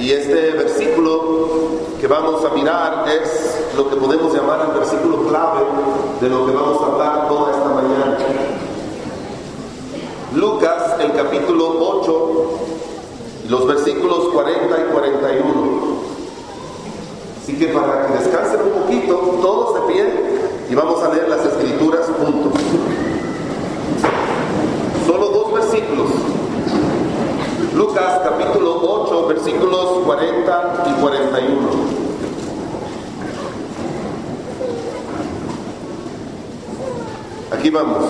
Y este versículo que vamos a mirar es lo que podemos llamar el versículo clave de lo que vamos a hablar toda esta mañana. Lucas, el capítulo 8, los versículos 40 y 41. Así que para que descansen un poquito, todos de pie, y vamos a leer las escrituras juntos. Solo dos versículos. Lucas capítulo 8, versículos 40 y 41. Aquí vamos.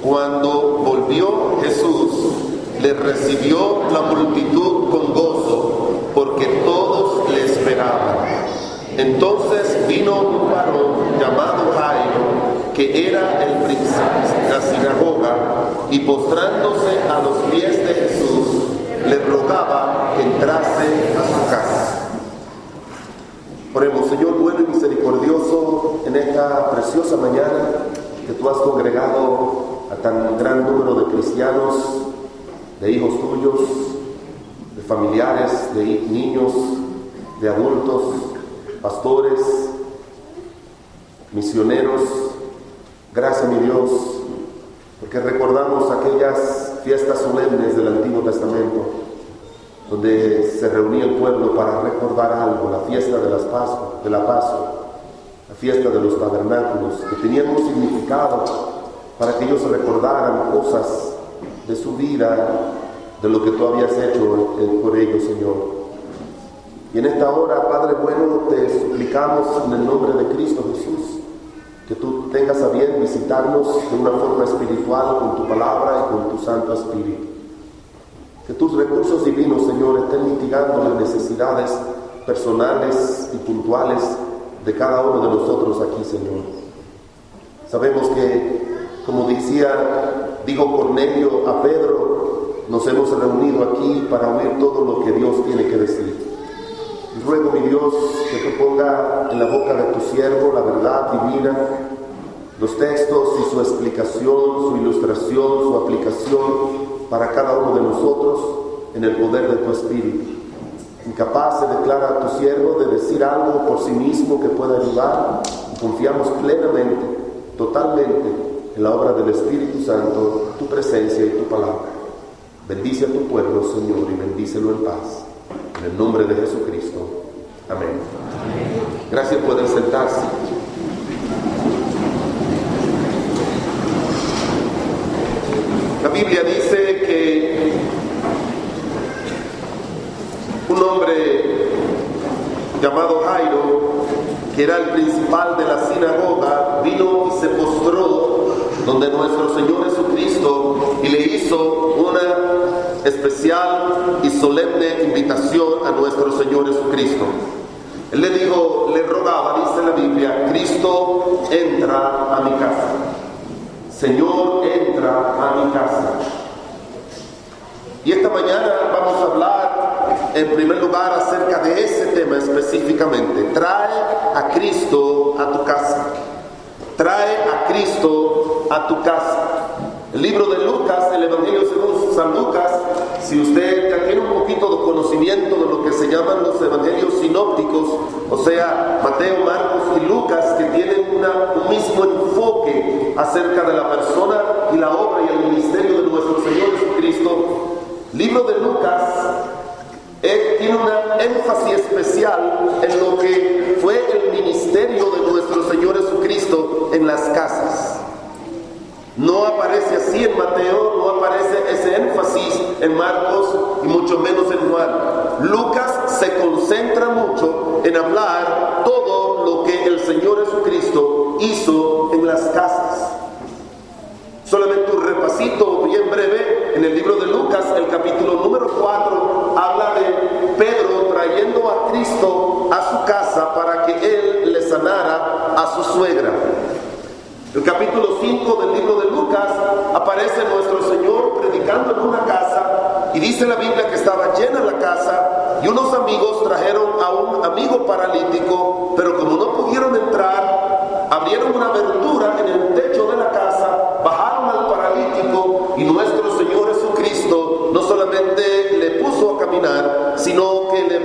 Cuando volvió Jesús, le recibió la multitud con gozo, porque todos le esperaban. Entonces vino un varón llamado Jairo, que era el principal de la sinagoga, y postrándose a los pies de Jesús, le rogaba que entrase a su casa. Oremos. Señor bueno y misericordioso, en esta preciosa mañana que tú has congregado a tan gran número de cristianos, de hijos tuyos, de familiares, de niños, de adultos, pastores, misioneros. Gracias, mi Dios, porque recordamos aquellas fiestas solemnes del Antiguo Testamento, donde se reunía el pueblo para recordar algo, la fiesta de la Pascua, la fiesta de los tabernáculos, que tenían un significado para que ellos recordaran cosas de su vida, de lo que tú habías hecho por ellos, Señor. Y en esta hora, Padre bueno, te suplicamos en el nombre de Cristo Jesús, que tú tengas a bien visitarnos de una forma espiritual con tu palabra y con tu Santo Espíritu. Que tus recursos divinos, Señor, estén mitigando las necesidades personales y puntuales de cada uno de nosotros aquí, Señor. Sabemos que, como dijo Cornelio a Pedro, nos hemos reunido aquí para oír todo lo que Dios tiene que decir. Y ruego, mi Dios, que tú ponga en la boca de tu siervo la verdad divina, los textos y su explicación, su ilustración, su aplicación para cada uno de nosotros en el poder de tu Espíritu. Incapaz se declara a tu siervo de decir algo por sí mismo que pueda ayudar, y confiamos plenamente, totalmente en la obra del Espíritu Santo, tu presencia y tu palabra. Bendice a tu pueblo, Señor, y bendícelo en paz. En el nombre de Jesucristo. Amén. Gracias, pueden sentarse. La Biblia dice que un hombre llamado Jairo, que era el principal de la sinagoga, vino y se postró donde nuestro Señor Jesucristo y le hizo una especial y solemne invitación a nuestro Señor Jesucristo. Él le dijo, le rogaba, dice la Biblia: Cristo, entra a mi casa. Señor, entra a mi casa. Y esta mañana vamos a hablar en primer lugar acerca de ese tema específicamente. Trae a Cristo a tu casa. Trae a Cristo a tu casa. El libro de Lucas, el Evangelio según San Lucas, si usted ya tiene un poquito de conocimiento de lo que se llaman los evangelios sinópticos, o sea, Mateo, Marcos y Lucas, que tienen un mismo enfoque acerca de la persona y la obra y el ministerio de nuestro Señor Jesucristo, el libro de Lucas tiene una énfasis especial en lo que fue el ministerio de nuestro Señor Jesucristo en las casas. No aparece así en Mateo, no aparece ese énfasis en Marcos y mucho menos en Juan. Lucas se concentra mucho en hablar todo lo que el Señor Jesucristo hizo en las casas. Solamente un repasito bien breve. En el libro de Lucas, el capítulo número 4, habla de Pedro trayendo a Cristo a su casa para que él le sanara a su suegra. El capítulo 5 del libro de Lucas aparece nuestro Señor predicando en una casa y dice la Biblia que estaba llena la casa y unos amigos trajeron a un amigo paralítico, pero como no pudieron entrar, abrieron una abertura en el techo de la casa, bajaron al paralítico y nuestro Señor Jesucristo no solamente le puso a caminar, sino que le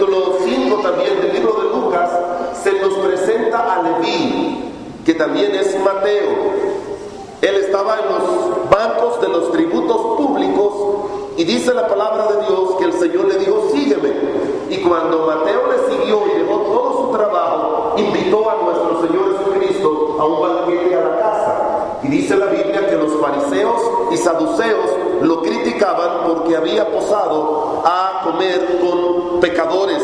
capítulo 5 también del libro de Lucas, se nos presenta a Leví, que también es Mateo. Él estaba en los bancos de los tributos públicos y dice la palabra de Dios que el Señor le dijo, sígueme. Y cuando Mateo le siguió y dejó todo su trabajo, invitó a nuestro Señor Jesucristo a un banquete a la casa. Y dice la Biblia que los fariseos y saduceos lo criticaban porque había posado a comer con pecadores,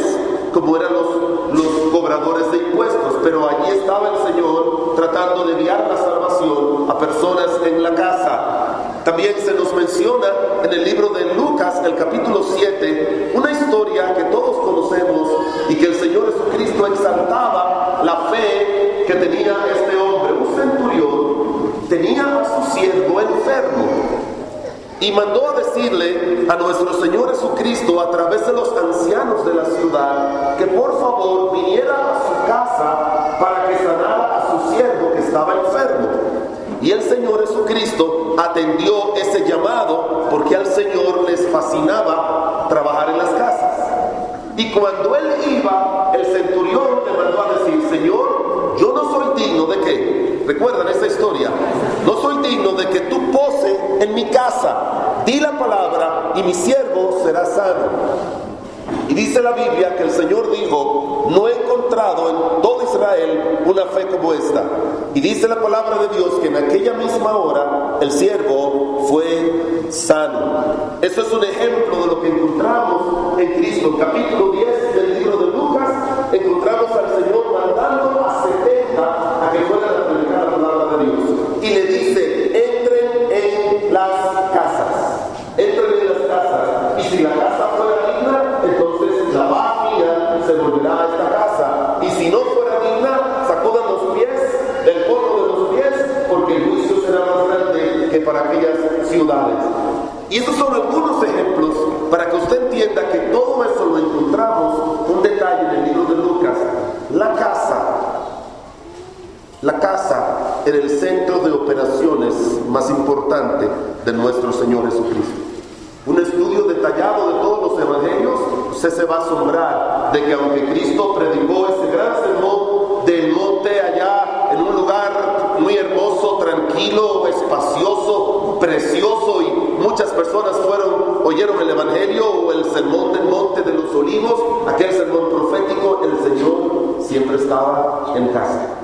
como eran los cobradores de impuestos. Pero allí estaba el Señor tratando de guiar la salvación a personas en la casa. También se nos menciona en el libro de Lucas, el capítulo 7, una historia que todos conocemos y que el Señor Jesucristo exaltaba la fe que tenía este hombre. Un centurión tenía a su siervo enfermo y mandó a decirle a nuestro Señor Jesucristo a través de los ancianos de la ciudad que por favor viniera a su casa para que sanara a su siervo que estaba enfermo. Y el Señor Jesucristo atendió ese llamado porque al Señor les fascinaba trabajar en las casas. Y cuando él iba, el centurión le mandó a decir, Señor, yo no soy digno de que, recuerdan esa historia, no soy digno de que tú poses en mi casa, di la palabra y mi siervo será sano. Y dice la Biblia que el Señor dijo, no he encontrado en todo Israel una fe como esta. Y dice la palabra de Dios que en aquella misma hora el siervo fue sano. Eso es un ejemplo de lo que encontramos en Cristo. En capítulo 10 del libro de Lucas encontramos al Señor mandando a 70 a que fueran a predicar la palabra de Dios. Y le dice, entren en las casas. Entren en las casas. Y si la casa fuera digna, entonces la paz mía se volverá a esta casa. Y si no fuera digna, sacudan los pies del polvo de los pies, porque el juicio será más grande que para aquellas ciudades. Y estos son algunos ejemplos para que usted entienda que todo eso lo encontramos, un detalle en el libro de Lucas. La casa era el centro de operaciones más importante de nuestro Señor Jesucristo. Un estudio detallado de todos los evangelios, usted se va a asombrar de que aunque Cristo predicó ese gran sermón del monte allá en un lugar muy hermoso, tranquilo, espacioso, precioso, y muchas personas oyeron el evangelio o el sermón del monte de los olivos, aquel sermón profético, el Señor siempre estaba en casa.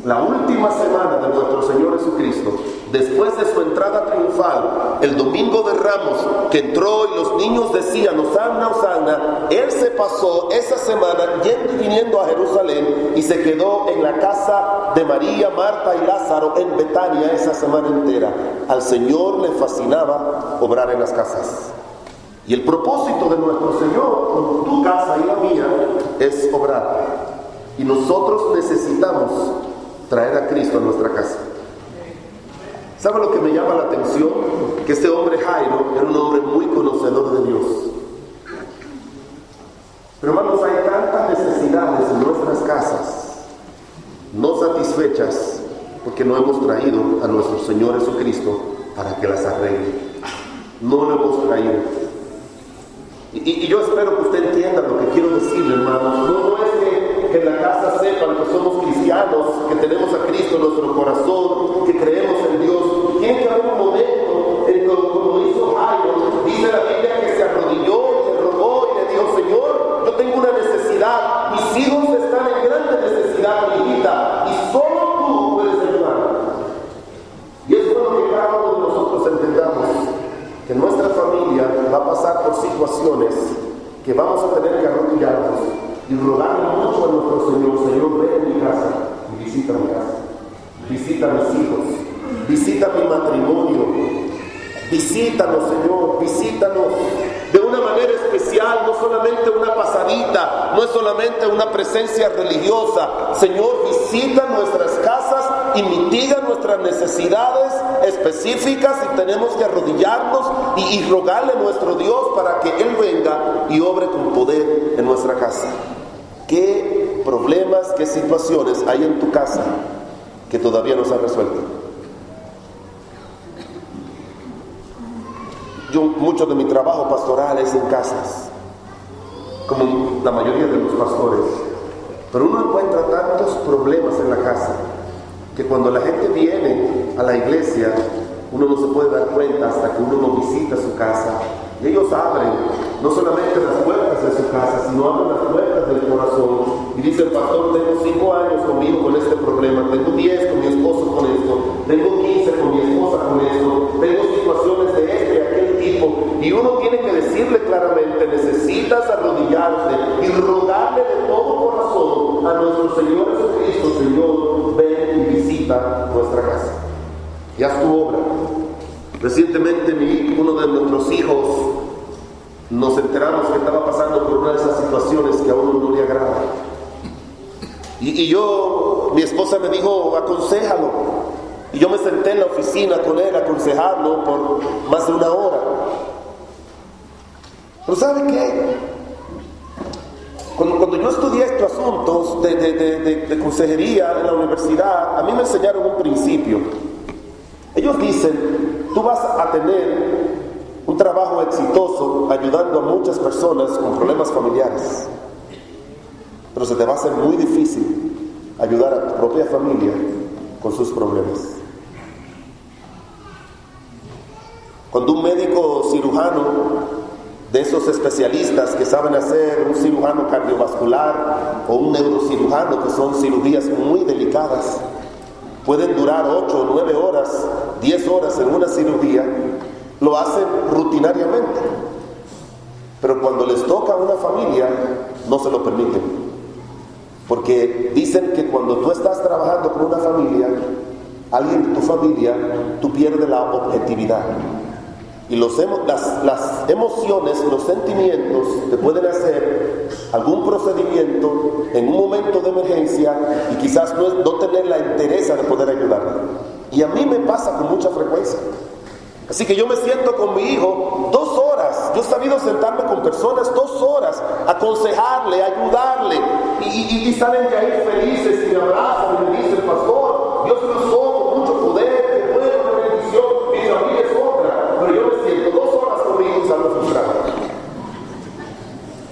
La última semana de nuestro Señor Jesucristo, después de su entrada triunfal, el domingo de Ramos, que entró y los niños decían, Hosanna, Hosanna, Él se pasó esa semana yendo y viniendo a Jerusalén y se quedó en la casa de María, Marta y Lázaro en Betania esa semana entera. Al Señor le fascinaba obrar en las casas. Y el propósito de nuestro Señor con tu casa y la mía es obrar. Y nosotros necesitamos traer a Cristo a nuestra casa. ¿Sabe lo que me llama la atención? Que este hombre Jairo era un hombre muy conocedor de Dios. Pero hermanos, hay tantas necesidades en nuestras casas no satisfechas porque no hemos traído a nuestro Señor Jesucristo para que las arregle. No lo hemos traído. Y yo espero que usted entienda lo que quiero decirle, hermanos. No es que en la casa sepan que somos cristianos, que tenemos a Cristo en nuestro corazón, que creemos en Dios. Tiene que haber un momento en que, como hizo Jairo, dice la Biblia que se arrodilló y le rogó y le dijo, Señor, yo tengo una necesidad, mis hijos están en grande necesidad, mi hijita, y solo tú puedes ayudar. Y es bueno que cada uno de nosotros entendamos que nuestra familia va a pasar por situaciones que vamos a tener que arrodillarnos y rogarle mucho a nuestro Señor. Señor, ven en mi casa y visita mi casa, visita a mis hijos, visita mi matrimonio, visítanos, Señor, visítanos de una manera especial, no solamente una pasadita, no es solamente una presencia religiosa. Señor, visita nuestras casas y mitiga nuestras necesidades específicas y tenemos que arrodillarnos y rogarle a nuestro Dios para que Él venga y obre con poder en nuestra casa. ¿Qué problemas, qué situaciones hay en tu casa que todavía no se han resuelto? Mucho de mi trabajo pastoral es en casas. como la mayoría de los pastores, pero uno encuentra tantos problemas en la casa que cuando la gente viene a la iglesia, uno no se puede dar cuenta hasta que uno no visita su casa. Y ellos abren no solamente las puertas de su casa, sino abren las puertas del corazón. Y dice el pastor, tengo 5 años conmigo con este problema, tengo 10 con mi esposo con esto, tengo 15 con mi esposa con esto, tengo situaciones de este y aquel tipo. Y uno tiene que decirle claramente, necesitas arrodillarte y rogarle de todo corazón a nuestro Señor Jesucristo, Señor, ven y visita nuestra casa. Y haz tu obra. Recientemente uno de nuestros hijos nos enteramos que estaba pasando por una de esas situaciones que a uno no le agrada. Mi esposa me dijo, aconséjalo. Y yo me senté en la oficina con él a aconsejarlo por más de 1 hora. Pero ¿sabe qué? Cuando yo estudié estos asuntos de consejería en la universidad, a mí me enseñaron un principio. Ellos dicen, tú vas a tener un trabajo exitoso ayudando a muchas personas con problemas familiares, pero se te va a hacer muy difícil ayudar a tu propia familia con sus problemas. Cuando un médico cirujano, de esos especialistas que saben hacer un cirujano cardiovascular o un neurocirujano, que son cirugías muy delicadas, pueden durar 8 o 9 horas, 10 horas en una cirugía, lo hacen rutinariamente. Pero cuando les toca a una familia, no se lo permiten. Porque dicen que cuando tú estás trabajando con una familia, alguien de tu familia, tú pierdes la objetividad. Y las emociones, los sentimientos te pueden hacer algún procedimiento en un momento de emergencia y quizás no tener la entereza de poder ayudarle. Y a mí me pasa con mucha frecuencia. Así que yo me siento con mi hijo 2 horas. Yo he sabido sentarme con personas 2 horas, aconsejarle, ayudarle. Y salen de ahí felices y me abrazan y me dicen, pastor, Dios lo usó con mucho poder, qué bueno, qué bendición, mi familia es otra. Pero yo me siento 2 horas con mi hijo y salgo frustrado.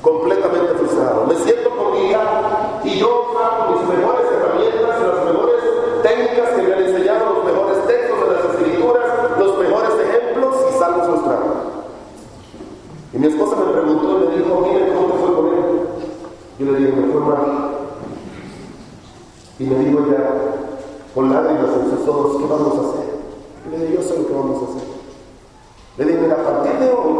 Completamente frustrado. Me siento con mi hija y yo saco mis mejores herramientas, las mejores técnicas que me han enseñado, los mejores textos de las escrituras, los mejores ejemplos y salgo frustrado. Y mi esposa me preguntó y me dijo, mire, ¿cómo te fue con él? Yo le dije, me fue mal. Y me dijo ella, con lágrimas en sus ojos, ¿qué vamos a hacer? Y le dije, yo sé lo que vamos a hacer. Le dije, mira, a partir de hoy,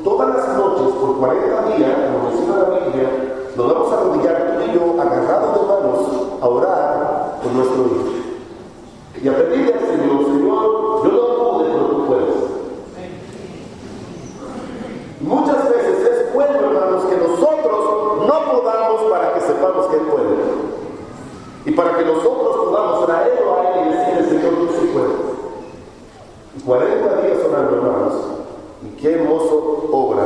todas las noches, por 40 días, como menciona la Biblia, nos vamos a arrodillar tú y yo, agarrados de manos, a orar por nuestro hijo. Y a pedirle al Señor, Señor, yo no pude, pero tú puedes. Muchas veces es bueno, hermanos, que nosotros no podamos para que sepamos que Él puede. Y para que nosotros podamos traerlo a Él y decirle, Señor, tú sí puedes. 40 días orando, hermanos, y qué hermoso obra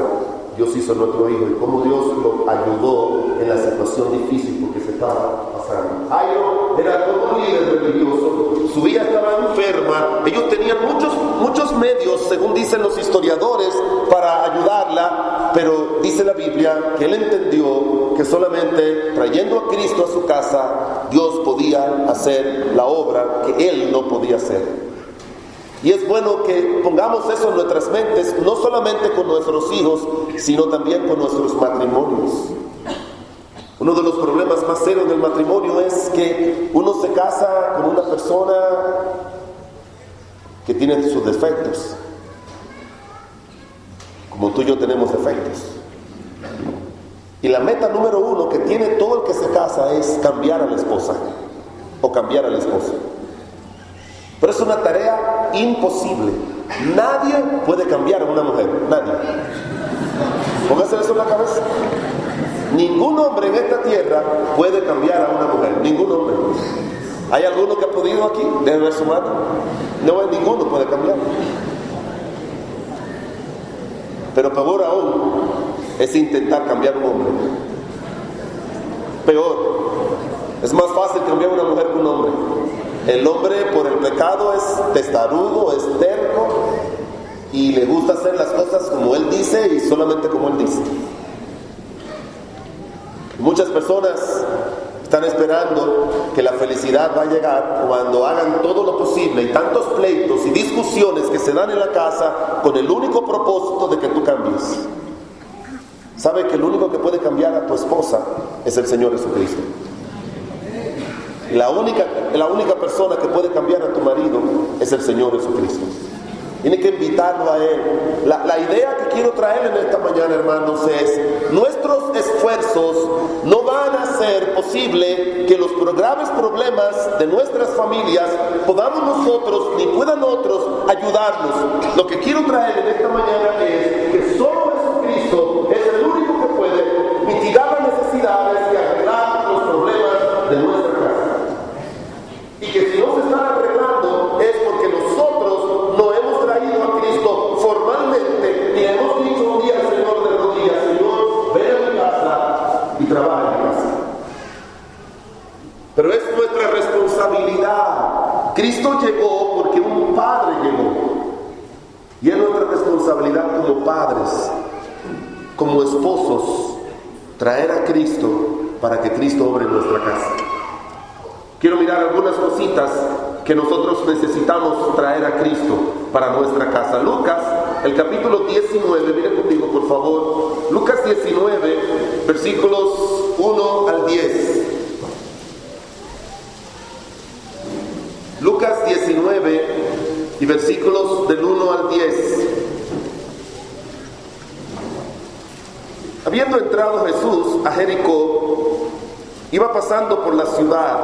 Dios hizo a nuestro hijo y cómo Dios lo ayudó en la situación difícil porque se estaba pasando. Jairo era todo un líder religioso, su hija estaba enferma, ellos tenían muchos medios, según dicen los historiadores, para ayudarla, pero dice la Biblia que él entendió que solamente trayendo a Cristo a su casa, Dios podía hacer la obra que él no podía hacer. Y es bueno que pongamos eso en nuestras mentes, no solamente con nuestros hijos, sino también con nuestros matrimonios. Uno de los problemas más serios del matrimonio es que uno se casa con una persona que tiene sus defectos, como tú y yo tenemos defectos. Y la meta número 1 que tiene todo el que se casa es cambiar a la esposa o cambiar al esposo. Pero es una tarea imposible. Nadie puede cambiar a una mujer, nadie. Póngase eso en la cabeza. Ningún hombre en esta tierra puede cambiar a una mujer, ningún hombre. ¿Hay alguno que ha podido aquí? Debe ver su mano. No hay ninguno puede cambiar. Pero peor aún es intentar cambiar a un hombre. Peor. Es más fácil cambiar a una mujer que un hombre. El hombre por el pecado es testarudo, es terco y le gusta hacer las cosas como él dice y solamente como él dice. Muchas personas están esperando que la felicidad va a llegar cuando hagan todo lo posible y tantos pleitos y discusiones que se dan en la casa con el único propósito de que tú cambies. ¿Sabe que el único que puede cambiar a tu esposa es el Señor Jesucristo? La única persona que puede cambiar a tu marido es el Señor Jesucristo. Tiene que invitarlo a Él. La idea que quiero traer en esta mañana, hermanos, es: nuestros esfuerzos no van a hacer posible que los graves problemas de nuestras familias podamos nosotros ni puedan otros ayudarnos. Lo que quiero traer en esta mañana es que solo Jesucristo es el único que puede mitigar las necesidades y arreglar los problemas de nuestra casa. Y que si no se están arreglando es porque nosotros no hemos traído a Cristo formalmente y hemos dicho un día al Señor de rodillas: Señor, ven a mi casa y trabaja en mi casa. Pero es nuestra responsabilidad. Cristo llegó porque un padre llegó. Y es nuestra responsabilidad como padres, como esposos, traer a Cristo para que Cristo obre en nuestra casa. Quiero mirar algunas cositas que nosotros necesitamos traer a Cristo para nuestra casa. Lucas, el capítulo 19, miren conmigo por favor. Lucas 19, versículos 1 al 10. Lucas 19 y versículos del 1 al 10. Habiendo entrado Jesús a Jericó, iba pasando por la ciudad,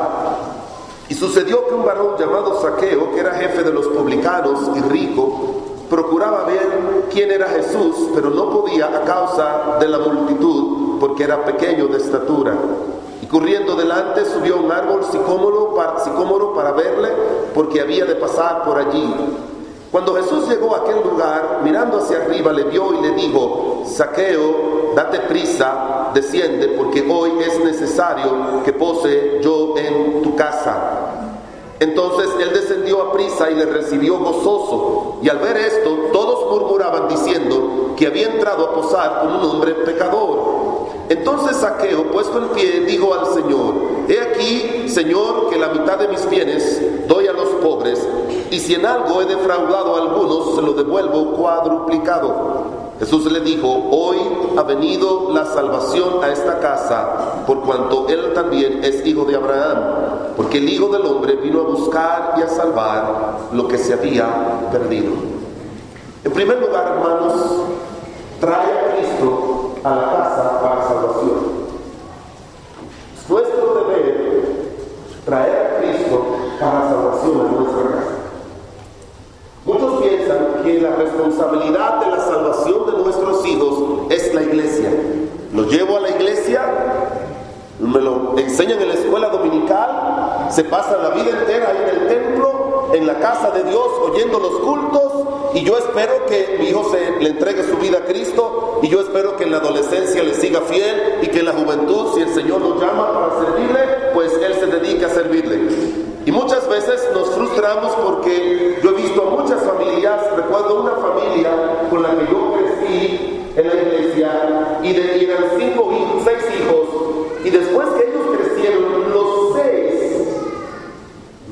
y sucedió que un varón llamado Zaqueo, que era jefe de los publicanos y rico, procuraba ver quién era Jesús, pero no podía a causa de la multitud, porque era pequeño de estatura. Y corriendo delante subió a un árbol sicómoro para verle, porque había de pasar por allí. Cuando Jesús llegó a aquel lugar, mirando hacia arriba, le vio y le dijo: Zaqueo, date prisa, desciende, porque hoy es necesario que pose yo en tu casa. Entonces él descendió a prisa y le recibió gozoso. Y al ver esto, todos murmuraban diciendo que había entrado a posar con un hombre pecador. Entonces Zaqueo, puesto en pie, dijo al Señor: He aquí, Señor, que la mitad de mis bienes doy a los pobres, y si en algo he defraudado a algunos, se lo devuelvo cuadruplicado. Jesús le dijo: Hoy ha venido la salvación a esta casa, por cuanto él también es hijo de Abraham, porque el Hijo del Hombre vino a buscar y a salvar lo que se había perdido. En primer lugar, hermanos, trae a Cristo a la casa para salvación. Es nuestro deber traer a Cristo para salvación a nuestra casa. Muchos piensan que la responsabilidad de la salvación de nuestros hijos es la iglesia. Los llevo a la iglesia, me lo enseñan en la escuela dominical, se pasan la vida entera ahí en el templo, en la casa de Dios, oyendo los cultos, y yo espero que mi hijo le entregue su vida a Cristo, y yo espero que en la adolescencia le siga fiel, y que en la juventud, si el Señor lo llama para servirle, pues él se dedique a servirle. Y muchas veces nos frustramos porque yo he visto a muchas familias. Recuerdo una familia con la que yo crecí en la iglesia, y eran 6 hijos, y después que ellos crecieron, los 6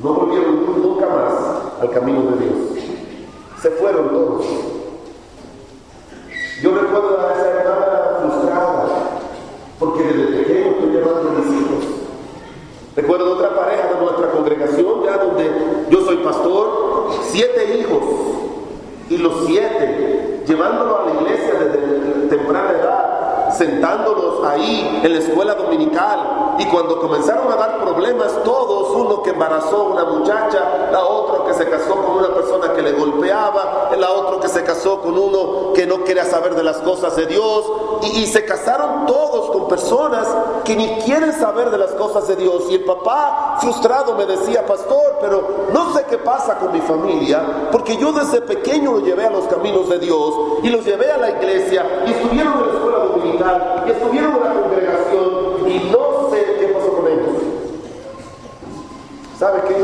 no volvieron nunca más al camino de Dios. Se fueron todos. Yo recuerdo a esa hermana frustrada porque desde pequeño estoy llevando a mis hijos. Recuerdo otra pareja de nuestra congregación, ya donde yo soy pastor, 7 hijos, y los 7 llevándolos a la iglesia desde temprana edad, sentándolos ahí en la escuela dominical, y cuando comenzaron a dar problemas todos, uno que embarazó a una muchacha, la otra que se casó con una persona que le golpeaba, la otra que se casó con uno que no quería saber de las cosas de Dios, y se casaron todos con personas que ni quieren saber de las cosas de Dios. Y el papá frustrado me decía: pastor, pero no sé qué pasa con mi familia, porque yo desde pequeño los llevé a los caminos de Dios y los llevé a la iglesia, y estuvieron en la escuela dominical y estuvieron en la congregación, y no sé qué pasó con ellos. ¿Sabe qué?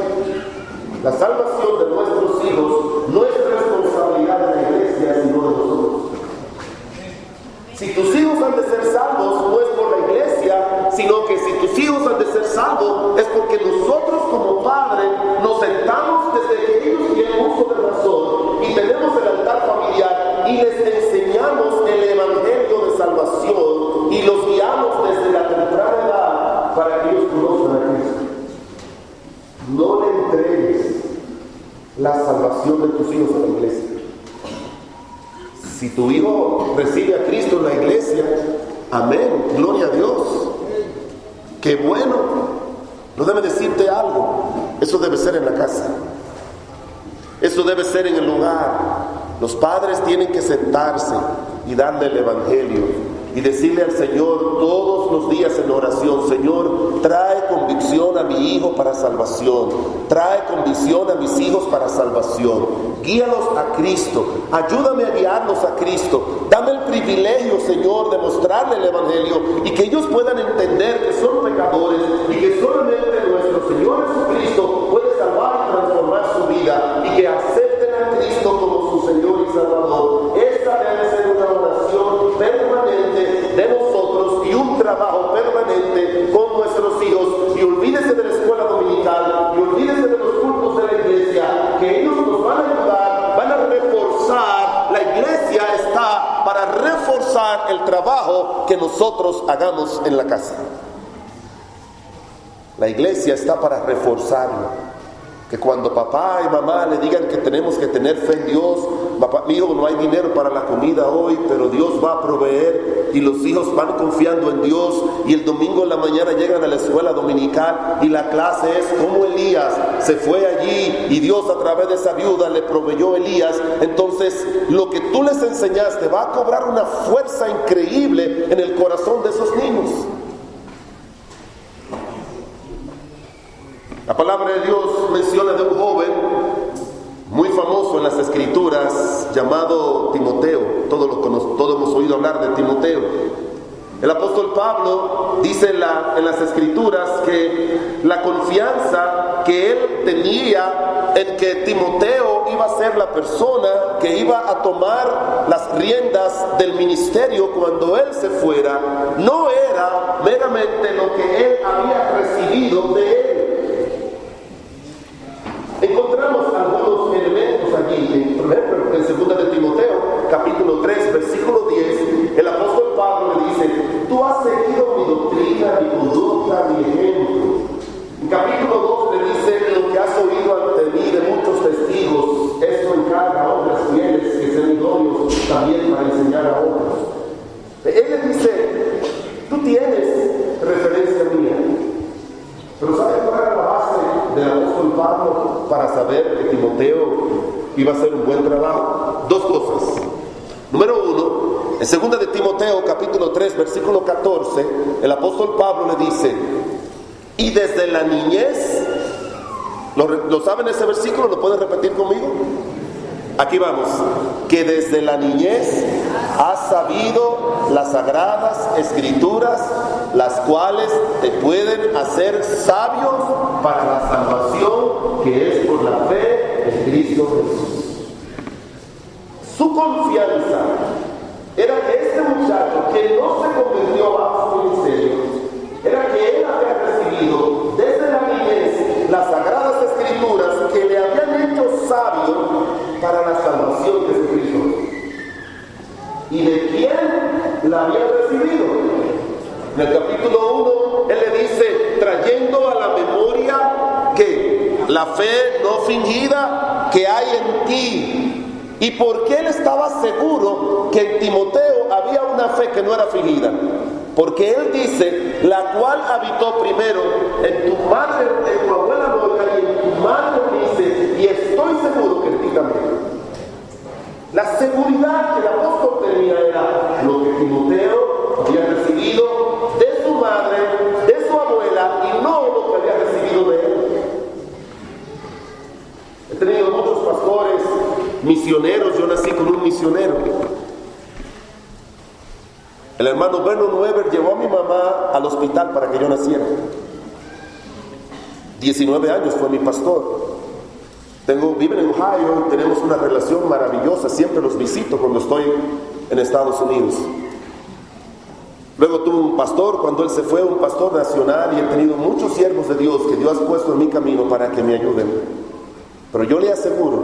La salvación de nuestros hijos no es responsabilidad de la iglesia, sino de nosotros. Si tus hijos han de ser salvos, no es por la iglesia, sino Si tu hijo recibe a Cristo en la iglesia, amén, gloria a Dios. Qué bueno. No debe decirte algo. Eso debe ser en la casa. Eso debe ser en el hogar. Los padres tienen que sentarse y darle el evangelio y decirle al Señor todos los días en oración: Señor, trae convicción a mi hijo para salvación, trae convicción a mis hijos para salvación, guíalos a Cristo, ayúdame a guiarlos a Cristo, dame el privilegio, Señor, de mostrarle el evangelio y que ellos puedan entender que son pecadores y que solamente nuestro Señor Jesucristo puede salvar y transformar su vida, y que acepten a Cristo como su Señor y Salvador. Esta debe ser una oración permanente de nosotros y un trabajo permanente con nuestros hijos. Y olvídese de la escuela dominical y olvídese de los cultos de la iglesia, que ellos nos van a ayudar, van a reforzar. La iglesia está para reforzar el trabajo que nosotros hagamos en la casa. La iglesia está para reforzarlo. Que cuando papá y mamá le digan que tenemos que tener fe en Dios: papá, mi hijo, no hay dinero para la comida hoy, pero Dios va a proveer, y los hijos van confiando en Dios, y el domingo en la mañana llegan a la escuela dominical y la clase es cómo Elías se fue allí y Dios a través de esa viuda le proveyó a Elías. Entonces lo que tú les enseñaste va a cobrar una fuerza increíble en el corazón de esos niños. La palabra de Dios menciona de un joven muy famoso en las Escrituras llamado Timoteo. Todos hemos oído hablar de Timoteo. El apóstol Pablo dice en las Escrituras que la confianza que él tenía en que Timoteo iba a ser la persona que iba a tomar las riendas del ministerio cuando él se fuera, no era meramente lo que él había recibido de él. Encontramos algunos elementos allí, por ejemplo, en 2 de Timoteo, capítulo 3, versículo 10, el apóstol Pablo le dice: tú has seguido mi doctrina, mi conducta, mi ejemplo. En capítulo 2 le dice: lo que has oído ante mí de muchos testigos, esto encarga a hombres fieles que sean idóneos también para enseñar a otros. Él le dice: tú tienes referencia mía. Pero ¿sabes cuál era la base del apóstol Pablo para saber que Timoteo iba a hacer un buen trabajo? Dos cosas. Número uno, en 2 de Timoteo, capítulo 3, versículo 14, el apóstol Pablo le dice: y desde la niñez, ¿lo saben ese versículo? ¿Lo pueden repetir conmigo? Aquí vamos. Que desde la niñez has sabido las sagradas escrituras, las cuales te pueden hacer sabios para la salvación que es por la fe en Cristo Jesús. Su confianza era que este muchacho, que no se convirtió bajo su ministerio, era que él había recibido desde la niñez las sagradas escrituras que le habían hecho sabio para la salvación de Jesucristo. ¿Y de quién la había recibido? En el capítulo 1 él le dice: trayendo a la memoria que la fe no fingida que hay en ti. ¿Y por qué él estaba seguro que en Timoteo había una fe que no era fingida? Porque él dice: la cual habitó primero en tu madre, en tu abuela Lola, y en tu madre dice, y estoy seguro que en ti también. La seguridad que el apóstol tenía era lo que Timoteo había recibido de su madre, de su abuela, y no lo que había recibido de él. He tenido muchos pastores misioneros. Yo nací con un misionero. El hermano Vernon Weber llevó a mi mamá al hospital para que yo naciera. 19 años fue mi pastor. Viven en Ohio y tenemos una relación maravillosa. Siempre los visito cuando estoy en Estados Unidos. Luego tuve un pastor, cuando él se fue, un pastor nacional, y he tenido muchos siervos de Dios que Dios ha puesto en mi camino para que me ayuden. Pero yo le aseguro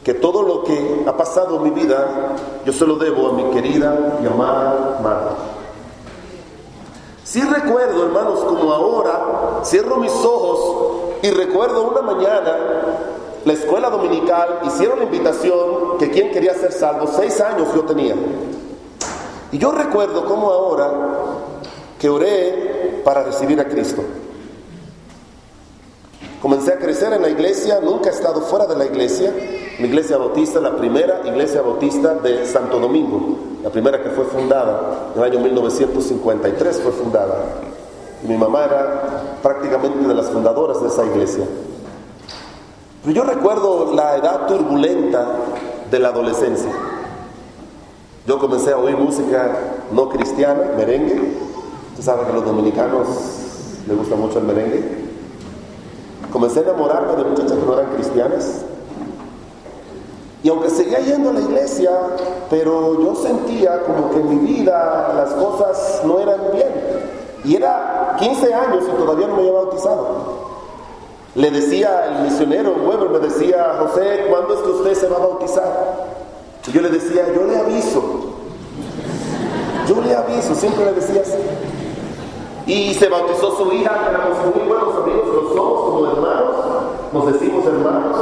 que todo lo que ha pasado en mi vida, yo se lo debo a mi querida y amada madre. Sí recuerdo, hermanos, como ahora, cierro mis ojos y recuerdo una mañana la escuela dominical, hicieron la invitación que quien quería ser salvo. 6 años yo tenía. Y yo recuerdo como ahora que oré para recibir a Cristo. Comencé a crecer en la iglesia, nunca he estado fuera de la iglesia iglesia bautista, la primera iglesia bautista de Santo Domingo, la primera que fue fundada en el año 1953 fue fundada. Y mi mamá era prácticamente de las fundadoras de esa iglesia. Pero yo recuerdo la edad turbulenta de la adolescencia. Yo comencé a oír música no cristiana, merengue. Usted sabe que a los dominicanos les gusta mucho el merengue. Comencé a enamorarme de muchachas que no eran cristianas. Y aunque seguía yendo a la iglesia, pero yo sentía como que en mi vida las cosas no eran bien. Y era 15 años y todavía no me había bautizado. Le decía el misionero Weber, me decía: José, ¿cuándo es que usted se va a bautizar? Y yo le decía: yo le aviso, siempre le decía así. Y se bautizó su hija, éramos muy buenos amigos, lo somos como hermanos, nos decimos hermanos.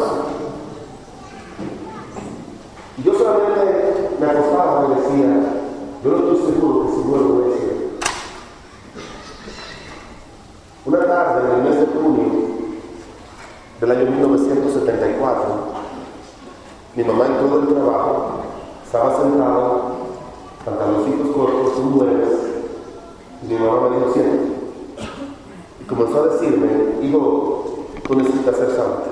Y yo solamente me acostaba y me decía: yo no estoy seguro que si vuelvo a decir. Una tarde, en el mes de junio del año 1974, mi mamá entró del trabajo, estaba sentada, pantaloncitos cortos, un muebles, y mi mamá me dijo: siéntate. Y comenzó a decirme: hijo, tú necesitas ser santo.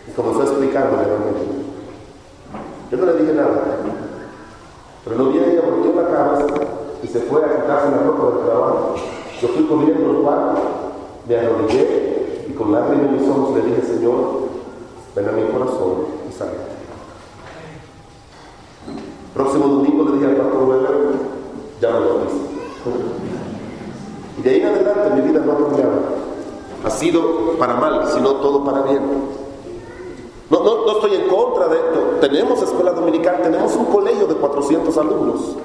Y comenzó a explicarme el evangelio. Yo no le dije nada, pero no vi a ella, volteó la cabeza y se fue a quitarse la ropa del trabajo. Yo fui corriendo al cuarto, me arrodillé y con lágrimas en mis ojos le dije: Señor, ven a mi corazón y sálvate. Próximo domingo le dije al pastor Weber: ya me lo hice. Y de ahí en adelante mi vida no ha cambiado. Ha sido para mal, sino todo para bien. No estoy en contra de esto. Tenemos escuela dominical, tenemos un colegio de 400 alumnos.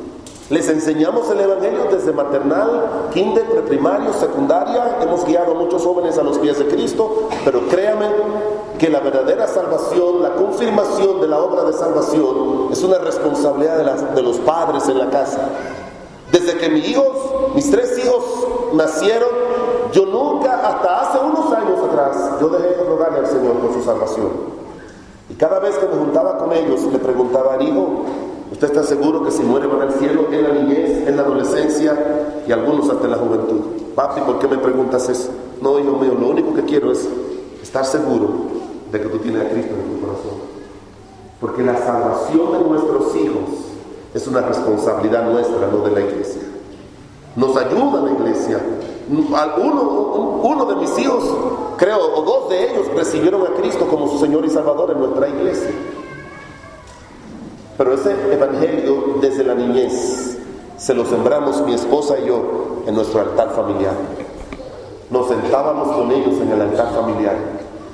Les enseñamos el evangelio desde maternal, kinder, preprimario, secundaria. Hemos guiado a muchos jóvenes a los pies de Cristo. Pero créame que la verdadera salvación, la confirmación de la obra de salvación, es una responsabilidad de los padres en la casa. Desde que mis 3 hijos nacieron, yo nunca, hasta hace unos años atrás, yo dejé de rogarle al Señor por su salvación. Y cada vez que me juntaba con ellos, le preguntaba: hijo, ¿usted está seguro que si muere va al cielo? En la niñez, en la adolescencia y algunos hasta en la juventud. Papi, ¿por qué me preguntas eso? No, hijo mío, lo único que quiero es estar seguro de que tú tienes a Cristo en tu corazón. Porque la salvación de nuestros hijos es una responsabilidad nuestra, no de la iglesia. Nos ayuda la iglesia. Uno de mis hijos, creo, o 2 de ellos recibieron a Cristo como su Señor y Salvador en nuestra iglesia. Pero ese evangelio desde la niñez se lo sembramos mi esposa y yo en nuestro altar familiar. Nos sentábamos con ellos en el altar familiar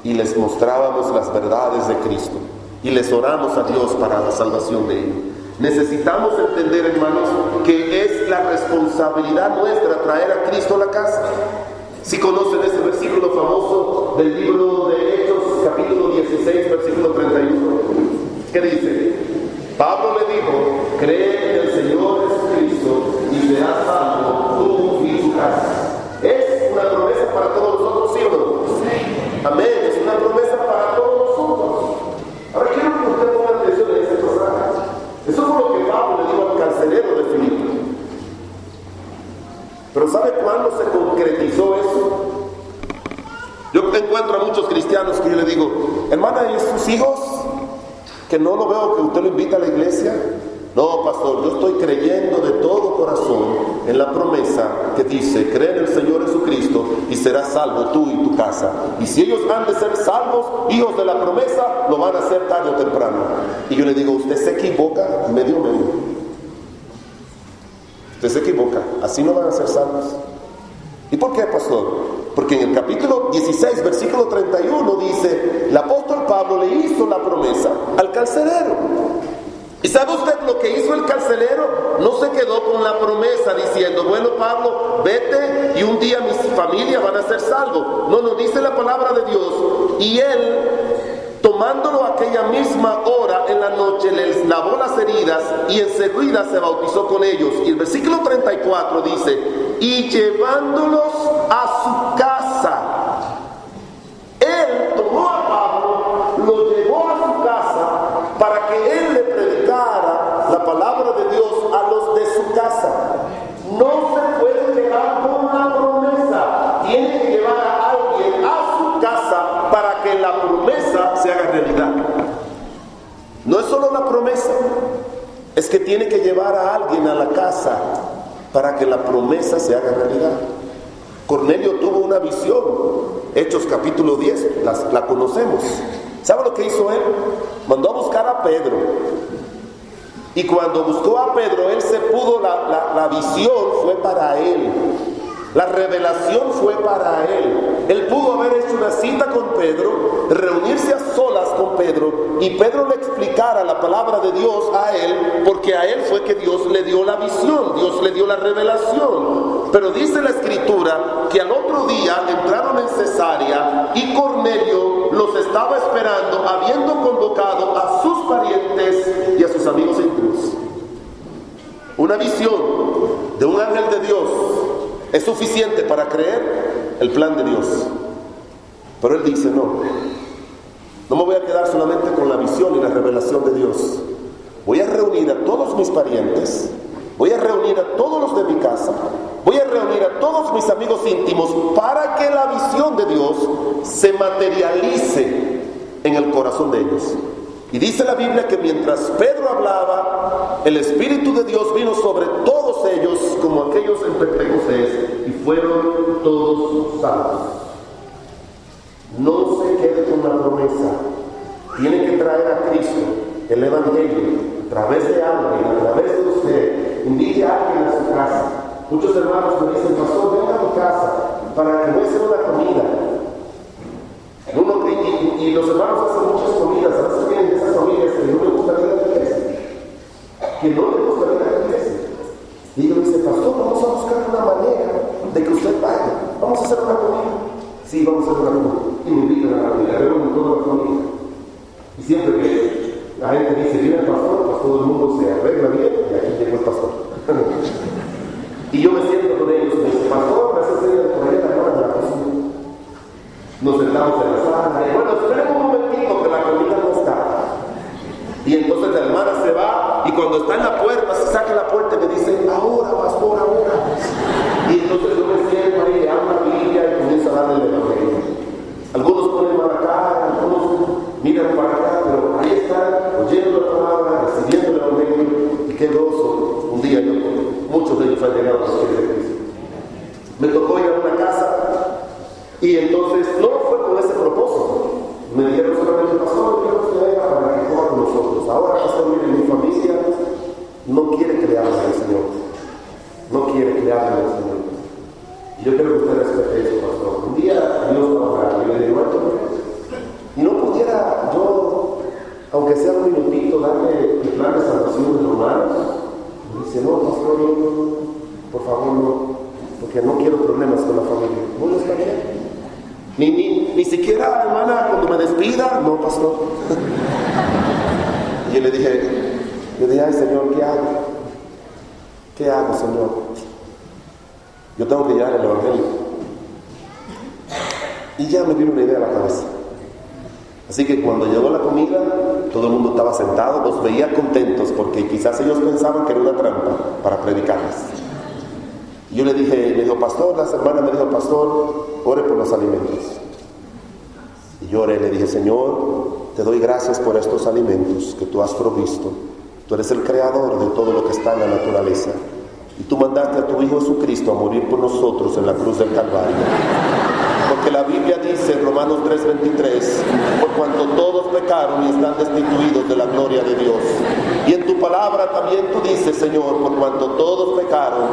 y les mostrábamos las verdades de Cristo y les oramos a Dios para la salvación de ellos. Necesitamos entender, hermanos, que es la responsabilidad nuestra traer a Cristo a la casa. Si conocen ese versículo famoso del libro de Hechos, capítulo 16, versículo 31, ¿qué dice? Pablo le dijo: cree en el Señor Jesucristo y serás salvo tú y tu casa. Es una promesa para todos nosotros, ¿sí o no? Amén, es una promesa para todos nosotros. Ahora quiero que usted ponga atención en este pasaje. Eso fue lo que Pablo le dijo al carcelero de Filipo. Pero ¿sabe cuándo se concretizó eso? Yo encuentro a muchos cristianos que yo le digo: hermana, ¿y sus hijos? Que no lo veo que usted lo invita a la iglesia. No, pastor, yo estoy creyendo de todo corazón en la promesa que dice: cree en el Señor Jesucristo y serás salvo tú y tu casa. Y si ellos han de ser salvos, hijos de la promesa, lo van a hacer tarde o temprano. Y yo le digo: usted se equivoca medio. Usted se equivoca, así no van a ser salvos. ¿Y por qué, pastor? Porque en el capítulo 16, versículo 31 dice: el apóstol Pablo le hizo la promesa al carcelero. ¿Y sabe usted lo que hizo el carcelero? No se quedó con la promesa diciendo: bueno, Pablo, vete y un día mi familia van a ser salvos. No, dice la palabra de Dios. Y él Tomándolo aquella misma hora en la noche, les lavó las heridas y enseguida se bautizó con ellos. Y el versículo 34 dice, y llevándolos a su casa, él tomó a Pablo, lo llevó a su casa para que él le predicara la palabra de Dios a los de su casa. No se puede quedar con una promesa, tiene que llevar a alguien a su casa para que la promesa se haga realidad. No es solo la promesa, es que tiene que llevar a alguien a la casa para que la promesa se haga realidad. Cornelio tuvo una visión, Hechos capítulo 10, la conocemos. ¿Sabe lo que hizo él? Mandó a buscar a Pedro. Y cuando buscó a Pedro, él se pudo, la visión fue para él. La revelación fue para él. Él pudo haber hecho una cita con Pedro, reunirse a solas con Pedro, y Pedro le explicara la palabra de Dios a él, porque a él fue que Dios le dio la visión, Dios le dio la revelación. Pero dice la Escritura que al otro día entraron en Cesarea y Cornelio los estaba esperando, habiendo convocado a sus parientes y a sus amigos íntimos. Una visión de un ángel de Dios es suficiente para creer el plan de Dios. Pero él dice, no me voy a quedar solamente con la visión y la revelación de Dios. Voy a reunir a todos mis parientes, voy a reunir a todos los de mi casa, voy a reunir a todos mis amigos íntimos para que la visión de Dios se materialice en el corazón de ellos. Y dice la Biblia que mientras Pedro hablaba, el Espíritu de Dios vino sobre todos ellos como aquellos en Pentecostés, y fueron todos salvos. No se quede con la promesa. Tiene que traer a Cristo, el Evangelio, a través de alguien, a través de usted. Invite a alguien a su casa. Muchos hermanos me dicen, pastor, venga a mi casa para que voy a hacer una comida. Y los hermanos hacen muchas comidas. A veces vienen esas familias que no les gusta ir a la iglesia, y ellos dicen, pastor, vamos a buscar una manera de que usted vaya, vamos a hacer una comida. Sí, vamos a hacer una comida. Y me invitan a la comida, reúnen toda la familia. Y siempre que la gente dice, viene el pastor, pues todo el mundo se arregla bien, y aquí llegó el pastor. Y yo me siento con ellos y me dicen, pastor, me hace señas por allá la hermana de la cocina. Nos sentamos en la sala, y bueno, esperen un momentito que la comida no está. Y entonces la hermana se va, y cuando está en la puerta, se saca la puerta y me dice, ahora, pastor, ahora. Y entonces yo me siento ahí, le abro la Biblia y comienzo a darle el Evangelio. Algunos ponen mala cara, algunos miran para acá, pero ahí están, oyendo la palabra, recibiendo el Evangelio, y qué gozo. Un día muchos de ellos han llegado a los pies de Cristo. Me tocó ir a una casa, y entonces no fue con ese propósito. Me dijeron solamente, pastor, quiero que usted venga para que coma con nosotros. Ahora, pastor, mire, mi familia no quiere que le hable al Señor. No quiere que le hable al Señor. Y yo quiero que usted respete eso, pastor. Un día Dios va a orar, y le digo, y no pudiera yo, aunque sea un minutito, darle el plan de salvación de los hermanos. Me dice, no, pastor, por favor, no, porque no quiero problemas con la familia. Bueno, está bien. Ni siquiera, hermana, cuando me despida, no, pastor. Y yo le dije, ay, Señor, ¿qué hago? ¿Qué hago, Señor? Yo tengo que llevar el Evangelio. Y ya me vino una idea a la cabeza. Así que cuando llegó la comida, todo el mundo estaba sentado, los veía contentos, porque quizás ellos pensaban que era una trampa para predicarles. Y yo le dijo, pastor, las hermanas me dijo, pastor, ore por los alimentos. Y yo oré, le dije, Señor, te doy gracias por estos alimentos que tú has provisto. Tú eres el creador de todo lo que está en la naturaleza. Y tú mandaste a tu Hijo Jesucristo a morir por nosotros en la cruz del Calvario. Porque la Biblia dice en Romanos 3:23, por cuanto todos pecaron y están destituidos de la gloria de Dios. Y en tu palabra también tú dices, Señor, por cuanto todos pecaron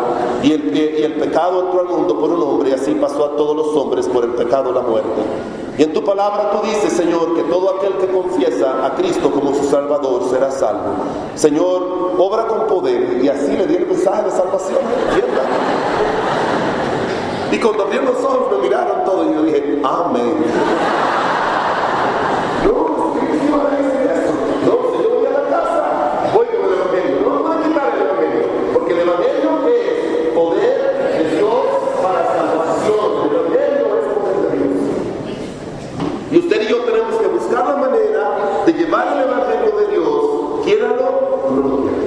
y el pecado entró al mundo por un hombre, y así pasó a todos los hombres por el pecado la muerte. Y en tu palabra tú dices, Señor, que todo aquel que confiesa a Cristo como su Salvador será salvo. Señor, obra con poder. Y así le di el mensaje de salvación. ¿Entiendes? Y cuando abrieron los ojos me miraron todos y yo dije, amén. No, ¿Quiéranlo o no lo quieran?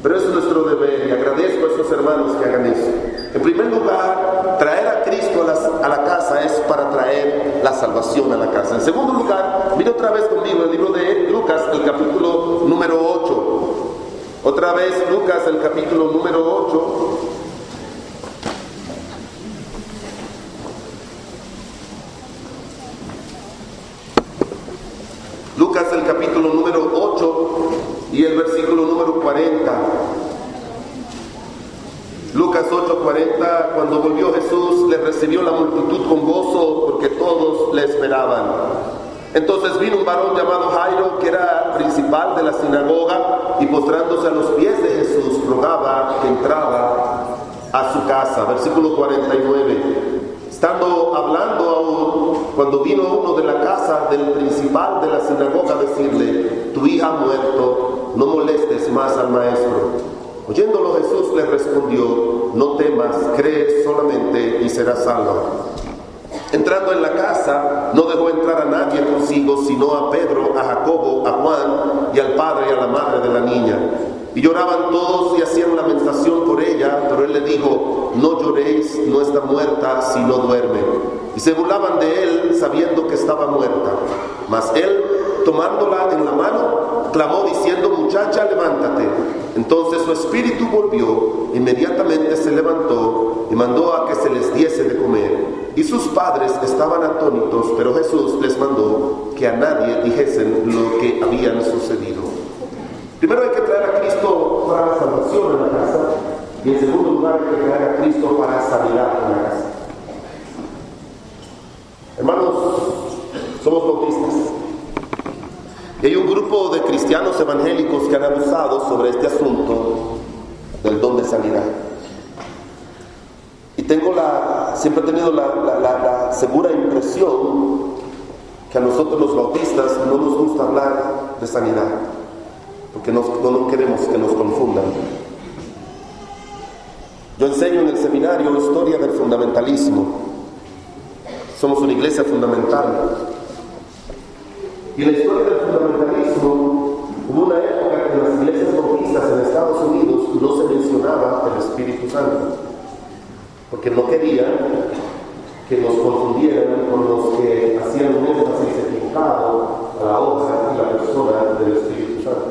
Pero es nuestro deber y agradezco a esos hermanos que hagan eso. En primer lugar, traer a Cristo a la casa es para traer la salvación a la casa. En segundo lugar, mire otra vez conmigo el libro de Lucas, el capítulo número 8. Otra vez Lucas, el capítulo número 8. Lucas, el capítulo número 8 y el versículo número 40. Lucas 8:40, cuando volvió Jesús, le recibió la multitud con gozo porque todos le esperaban. Entonces vino un varón llamado Jairo, que era principal de la sinagoga, y postrándose a los pies de Jesús, rogaba que entraba a su casa. Versículo 49. Estando hablando aún, cuando vino uno de la casa del principal de la sinagoga a decirle: tu hija ha muerto, no molestes más al maestro. Oyéndolo Jesús le respondió: no temas, cree solamente y serás salva. Entrando en la casa, no dejó entrar a nadie consigo, sino a Pedro, a Jacobo, a Juan y al padre y a la madre de la niña. Y lloraban todos y hacían lamentación por ella, pero él le dijo: no lloréis, no está muerta, sino duerme. Y se burlaban de él, sabiendo que estaba muerta. Mas él, tomándola en la mano, clamó diciendo: muchacha, levántate. Entonces su espíritu volvió, inmediatamente se levantó y mandó a que se les diese de comer. Y sus padres estaban atónitos, pero Jesús les mandó que a nadie dijesen lo que habían sucedido. Primero hay que traer a Cristo para la salvación en la casa, y en segundo lugar hay que traer a Cristo para sanidad en la casa. Hermanos, somos bautistas. Y hay un grupo de cristianos evangélicos que han abusado sobre este asunto del don de sanidad. Y siempre he tenido la segura impresión que a nosotros los bautistas no nos gusta hablar de sanidad, porque no queremos que nos confundan. Yo enseño en el seminario historia del fundamentalismo. Somos una iglesia fundamental. Y en la historia del fundamentalismo hubo una época que en las iglesias bautistas en Estados Unidos no se mencionaba el Espíritu Santo, porque no querían que nos confundieran con los que hacían un énfasis equivocado a la obra y la persona del Espíritu Santo.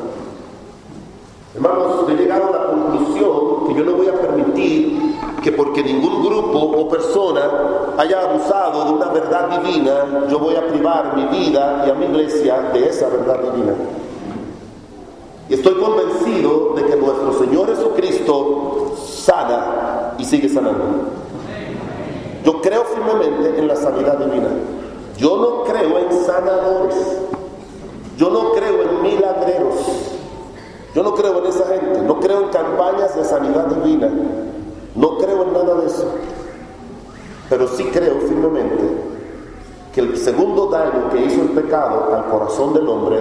Hermanos, he llegado a la conclusión que yo no voy a permitir que porque ningún grupo o persona haya abusado de una verdad divina, yo voy a privar mi vida y a mi iglesia de esa verdad divina. Y estoy convencido de que nuestro Señor Jesucristo sana y sigue sanando. Yo creo firmemente en la sanidad divina. Yo no creo en sanadores. Yo no creo en milagreros. Yo no creo en esa gente. No creo en campañas de sanidad divina. No creo en nada de eso. Pero sí creo firmemente que el segundo daño que hizo el pecado al corazón del hombre,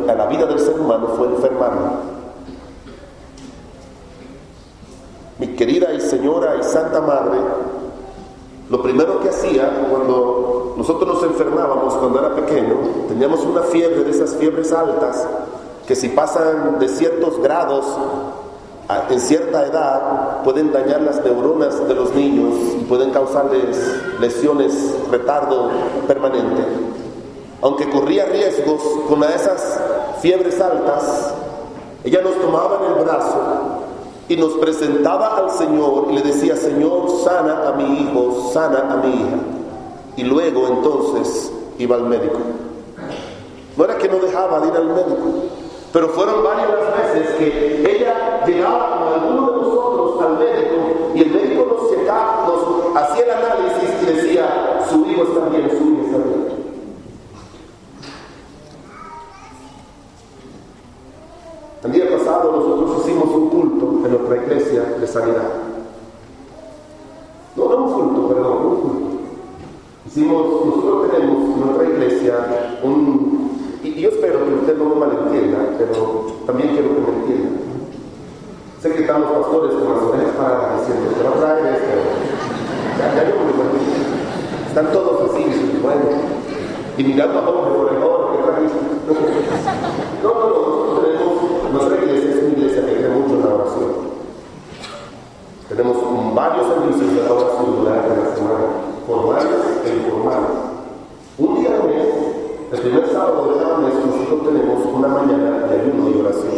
a la vida del ser humano, fue enfermarlo. Mi querida y señora y santa madre, lo primero que hacía cuando nosotros nos enfermábamos, cuando era pequeño, teníamos una fiebre, de esas fiebres altas, que si pasan de ciertos grados en cierta edad pueden dañar las neuronas de los niños y pueden causarles lesiones, retardo permanente. Aunque corría riesgos con esas fiebres altas, ella nos tomaba en el brazo y nos presentaba al Señor y le decía: Señor, sana a mi hijo, sana a mi hija. Y luego entonces iba al médico. No era que no dejaba de ir al médico, pero fueron varias las veces que ella llegaba con alguno de nosotros al médico y el médico nos checaba, nos hacía el análisis y decía: su hijo está bien, su hijo está bien. El día pasado nosotros hicimos un culto en nuestra iglesia de sanidad. No un culto, perdón, un culto. Nosotros tenemos en nuestra iglesia y yo espero que usted no me malentienda, pero también quiero que me entienda. Sé que están los pastores con las orejas paradas diciendo: te va a traer esto. Ya yo me lo imagino. Están todos así, bueno, y mirando a todos por el favor, ¿qué trae? No. varios servicios de la oración durante la semana, formales e informales. Un día al mes, el primer sábado de cada mes, nosotros tenemos una mañana de ayuno y oración.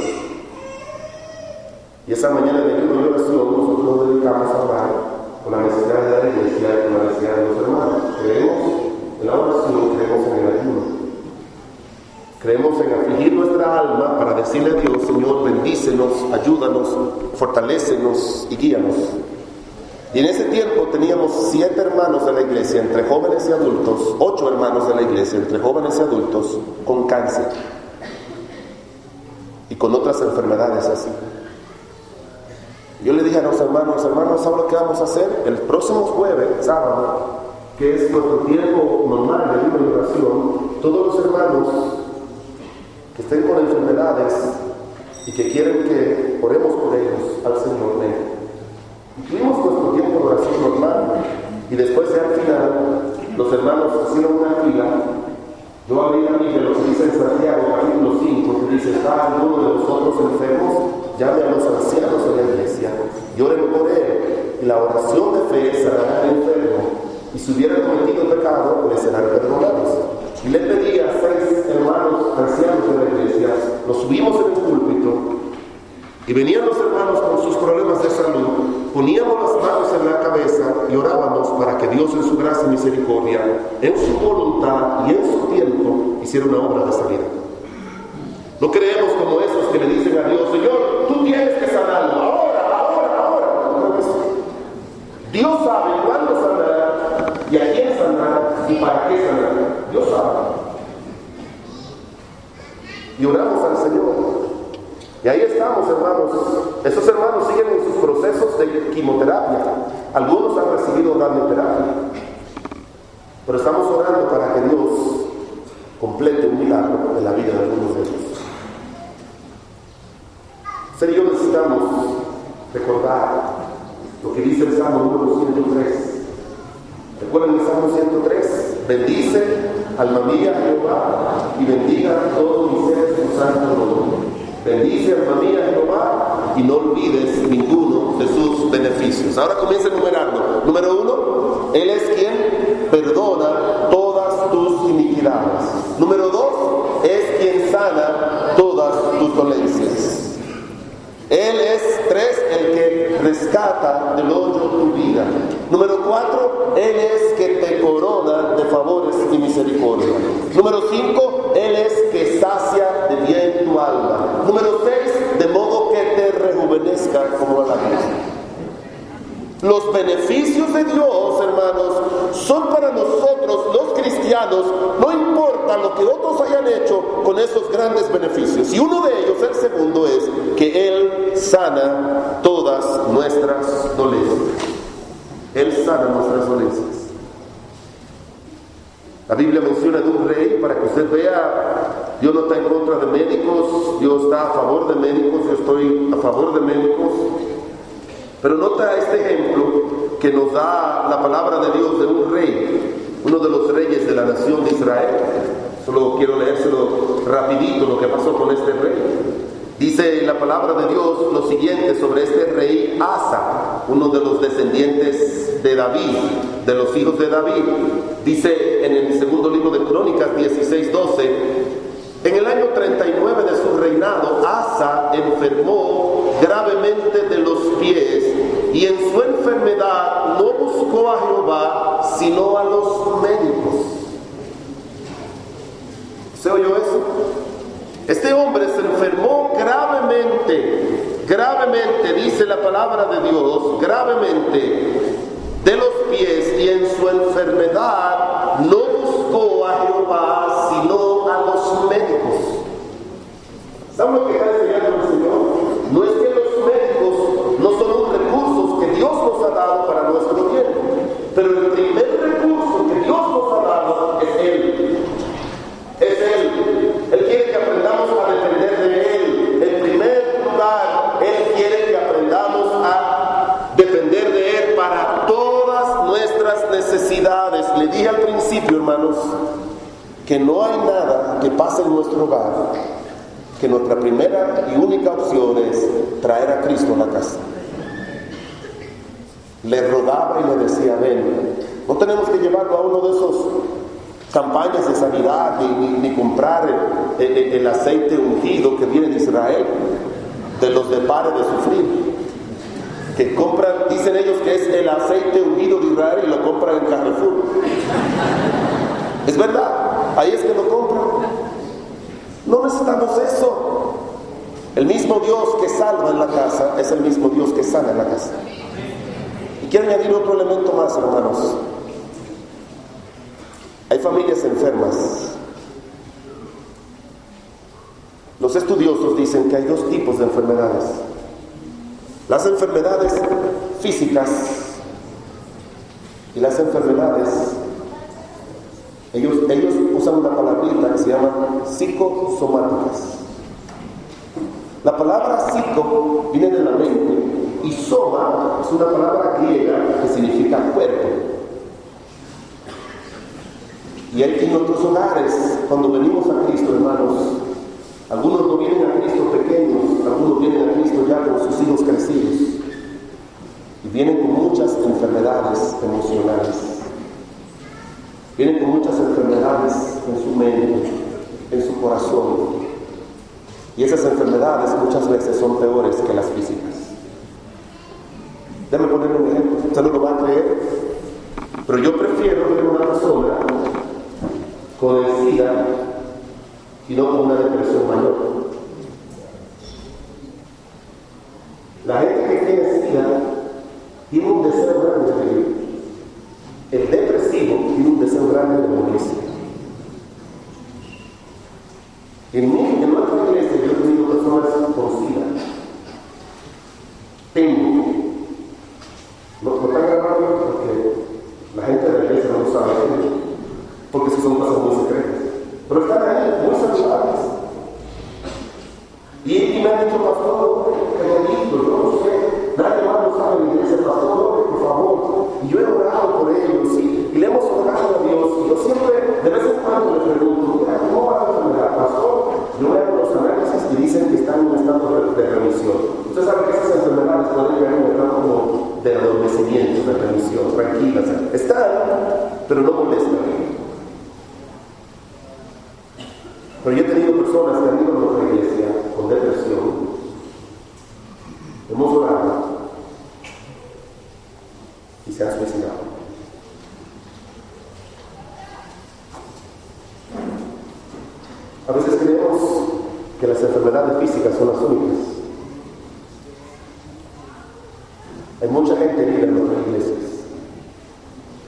Y esa mañana de ayuno y oración nosotros nos dedicamos a orar con la necesidad de la iglesia y con la necesidad de los hermanos. Creemos en la oración, creemos en el ayuno. Creemos en afligir nuestra alma para decirle a Dios: Señor, bendícenos, ayúdanos, fortalécenos y guíanos. Y en ese tiempo teníamos 7 hermanos de la iglesia, entre jóvenes y adultos, 8 hermanos de la iglesia, entre jóvenes y adultos, con cáncer y con otras enfermedades así. Yo le dije a los hermanos: ¿sabes lo que vamos a hacer? El próximo jueves, sábado, que es nuestro tiempo normal de ayuno y oración, todos los hermanos que estén con enfermedades y que quieren que oremos por ellos al Señor, ven. Tuvimos nuestro tiempo de oración normal y después ya al final los hermanos hicieron una fila. Yo abrí la Biblia, lo que dice en Santiago capítulo 5, que dice: ¿está alguno de vosotros enfermos? Llame a los ancianos de la iglesia y oren por él, y la oración de fe sanará al enfermo, y si hubiera cometido pecado, le serán perdonados. Y le pedí a 6 hermanos ancianos de la iglesia, los subimos en el púlpito, y venían los hermanos con sus problemas de salud, poníamos las manos en la cabeza y orábamos para que Dios, en su gracia y misericordia, en su voluntad y en su tiempo, hiciera una obra de sanidad. No creemos como esos que le dicen a Dios: Señor, tú tienes que sanarlo, ahora. Dios sabe cuándo sanar y a quién sanar y para qué sanar. Dios sabe. Y oramos al Señor. Y ahí estamos, hermanos. Esos hermanos siguen en sus procesos de quimioterapia. Algunos han recibido radioterapia. Pero estamos orando para que Dios complete un milagro en la vida de algunos de ellos. Usted y yo necesitamos recordar lo que dice el Salmo número 103. ¿Recuerdan el Salmo 103? Bendice, alma mía, Jehová, y bendiga todo mi ser su santo nombre. Bendice, alma mía, Jehová, y no olvides ninguno de sus beneficios. Ahora comienza a enumerarlo. Número 1, Él es quien perdona todas tus iniquidades. Número 2, es quien sana todas tus dolencias. Él es 3, el que rescata del hoyo tu vida. Número 4, Él es que te corona de favores y misericordia. Número 5, Él es que sacia de bien tu alma. Número 6, de modo que te rejuvenezca como la luz. Los beneficios de Dios, hermanos, son para nosotros los cristianos, no importa lo que otros hayan hecho con esos grandes beneficios. Y uno de ellos, el segundo, es que Él sana todas nuestras dolencias. Él sana nuestras dolencias. La Biblia menciona de un rey, para que usted vea, Dios no está en contra de médicos, Dios está a favor de médicos, yo estoy a favor de médicos. Pero nota este ejemplo que nos da la palabra de Dios de un rey, uno de los reyes de la nación de Israel. Solo quiero leérselo rapidito lo que pasó con este rey. Dice la palabra de Dios lo siguiente sobre este rey Asa, uno de los descendientes de David, de los hijos de David. Dice en el segundo libro de Crónicas 16:12: en el año 39 de su reinado, Asa enfermó gravemente de los pies, y en su enfermedad no buscó a Jehová, sino a los médicos. ¿Se oyó eso? Este hombre se enfermó gravemente, dice la palabra de Dios, gravemente de los pies, y en su enfermedad no buscó a Jehová, sino a los médicos. ¿Saben lo que está enseñando el Señor? No es que los médicos no son un recurso que Dios nos ha dado para nuestro bien, pero el primer recurso que Dios nos ha dado es Él. Es Él. Él quiere que aprendamos a depender de Él. En primer lugar, Él quiere que aprendamos a depender de Él para todas nuestras necesidades. Le dije al principio, hermanos, que no hay nada que pase en nuestro hogar que nuestra primera y única opción es traer a Cristo a la casa. le rogaba y le decía: ven. No tenemos que llevarlo a uno de esos campañas de sanidad ni comprar el aceite ungido que viene de Israel, de los de pare de sufrir, que compran, dicen ellos que es el aceite ungido de Israel y lo compran en Carrefour. Es verdad, ahí es que lo compran. No necesitamos eso. El mismo Dios que salva en la casa es el mismo Dios que sana en la casa. Y quiero añadir otro elemento más, hermanos. Hay familias enfermas. Los estudiosos dicen que hay dos tipos de enfermedades: las enfermedades físicas y las enfermedades, ellos usan una palabrita que se llama psicosomáticas. La palabra psico viene de la mente y soma es una palabra griega que significa cuerpo. Y hay en otros hogares, cuando venimos a Cristo, hermanos, algunos no vienen a Cristo pequeños, algunos vienen a Cristo ya con sus hijos crecidos y vienen con muchas enfermedades emocionales, vienen con muchas enfermedades en su mente, en su corazón, y esas enfermedades muchas veces son peores que las físicas. Déjame poner un ejemplo, usted no lo va a creer, pero yo prefiero ver una persona con el SIDA y no con una depresión mayor. La gente que tiene SIDA tiene un deseo grande de vivir. El depresivo tiene un deseo grande de morirse. En nuestra iglesia yo he tenido personas con SIDA. No están grabando porque la gente de la iglesia no lo sabe, porque esas son cosas muy secretas. Pero están ahí, muy saludables. Y me han dicho: pastor, calladito, yo no sé, nadie más lo sabe en la iglesia, pastor, por favor. Y yo he orado por ellos y le hemos orado a Dios. Y yo siempre, de vez en cuando, le pregunto: mira, ¿cómo va la enfermedad, pastor? Yo voy a ver los análisis y dicen que están en un estado de remisión. Usted sabe que esas enfermedades pueden llegar a un estado como de adormecimiento, de remisión, tranquilas. Están, pero no molestan. Pero yo he tenido personas que han ido a nuestra iglesia con depresión. Hemos orado y se han suicidado. A veces creemos que las enfermedades físicas son las únicas. Hay mucha gente herida en nuestras iglesias.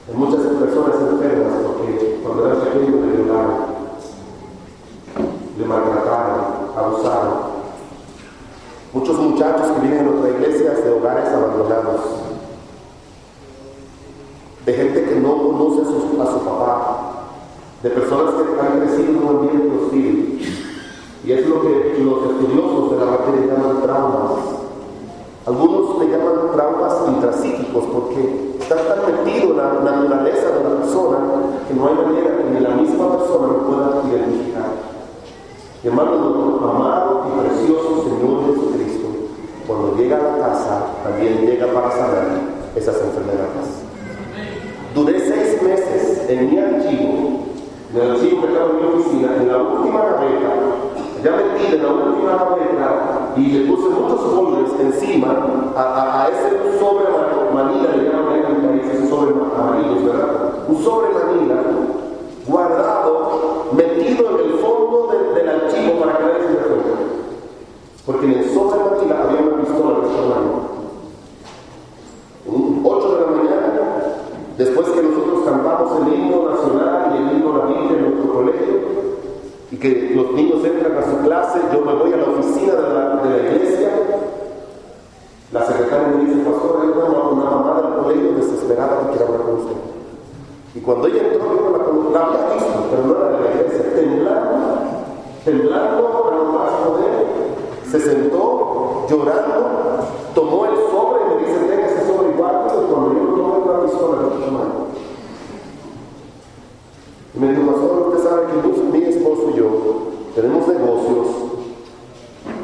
Hay muchas personas enfermas porque cuando eran pequeños le violaron, le maltrataron, abusaron. Muchos muchachos que vienen a nuestra iglesia de hogares abandonados, de gente que no conoce a su papá, de personas que han crecido en un ambiente hostil. Y es lo que los estudiosos de la materia llaman traumas. Algunos le llaman traumas intrapsíquicos porque están tan metidos en la naturaleza de la persona que no hay manera que ni la misma persona lo pueda identificar. Mi hermano, nuestro amado y precioso Señor Jesucristo, cuando llega a la casa, también llega para sanar esas enfermedades. Duré 6 meses en mi archivo, en el archivo que estaba en mi oficina, en la última gaveta, ya metida en la última gaveta, y le puse muchos folders encima a ese sobre manila, le llaman en el país, ese sobre amarillos, ¿verdad? Un sobre manila guardado, metido en el fondo del archivo para que nadie se dé cuenta. Porque en el sobre manila había una pistola que estaba ahí. 8 de la mañana, después que nosotros cantamos el himno nacional y el himno la Biblia en nuestro colegio, y que los niños entran a su clase, yo me voy a la oficina de la iglesia. La secretaria me dice: pastor, hay una mamá del colegio desesperada que quiere hablar con usted. Y cuando ella entró, yo la había visto, pero no era de la iglesia, temblando para no más poder, se sentó llorando, tomó el sobre y me dice: tenga ese sobre igual. Y cuando yo tomé la pistola, lo tomé. Y me dijo: pastor, usted sabe que mi esposo y yo tenemos negocios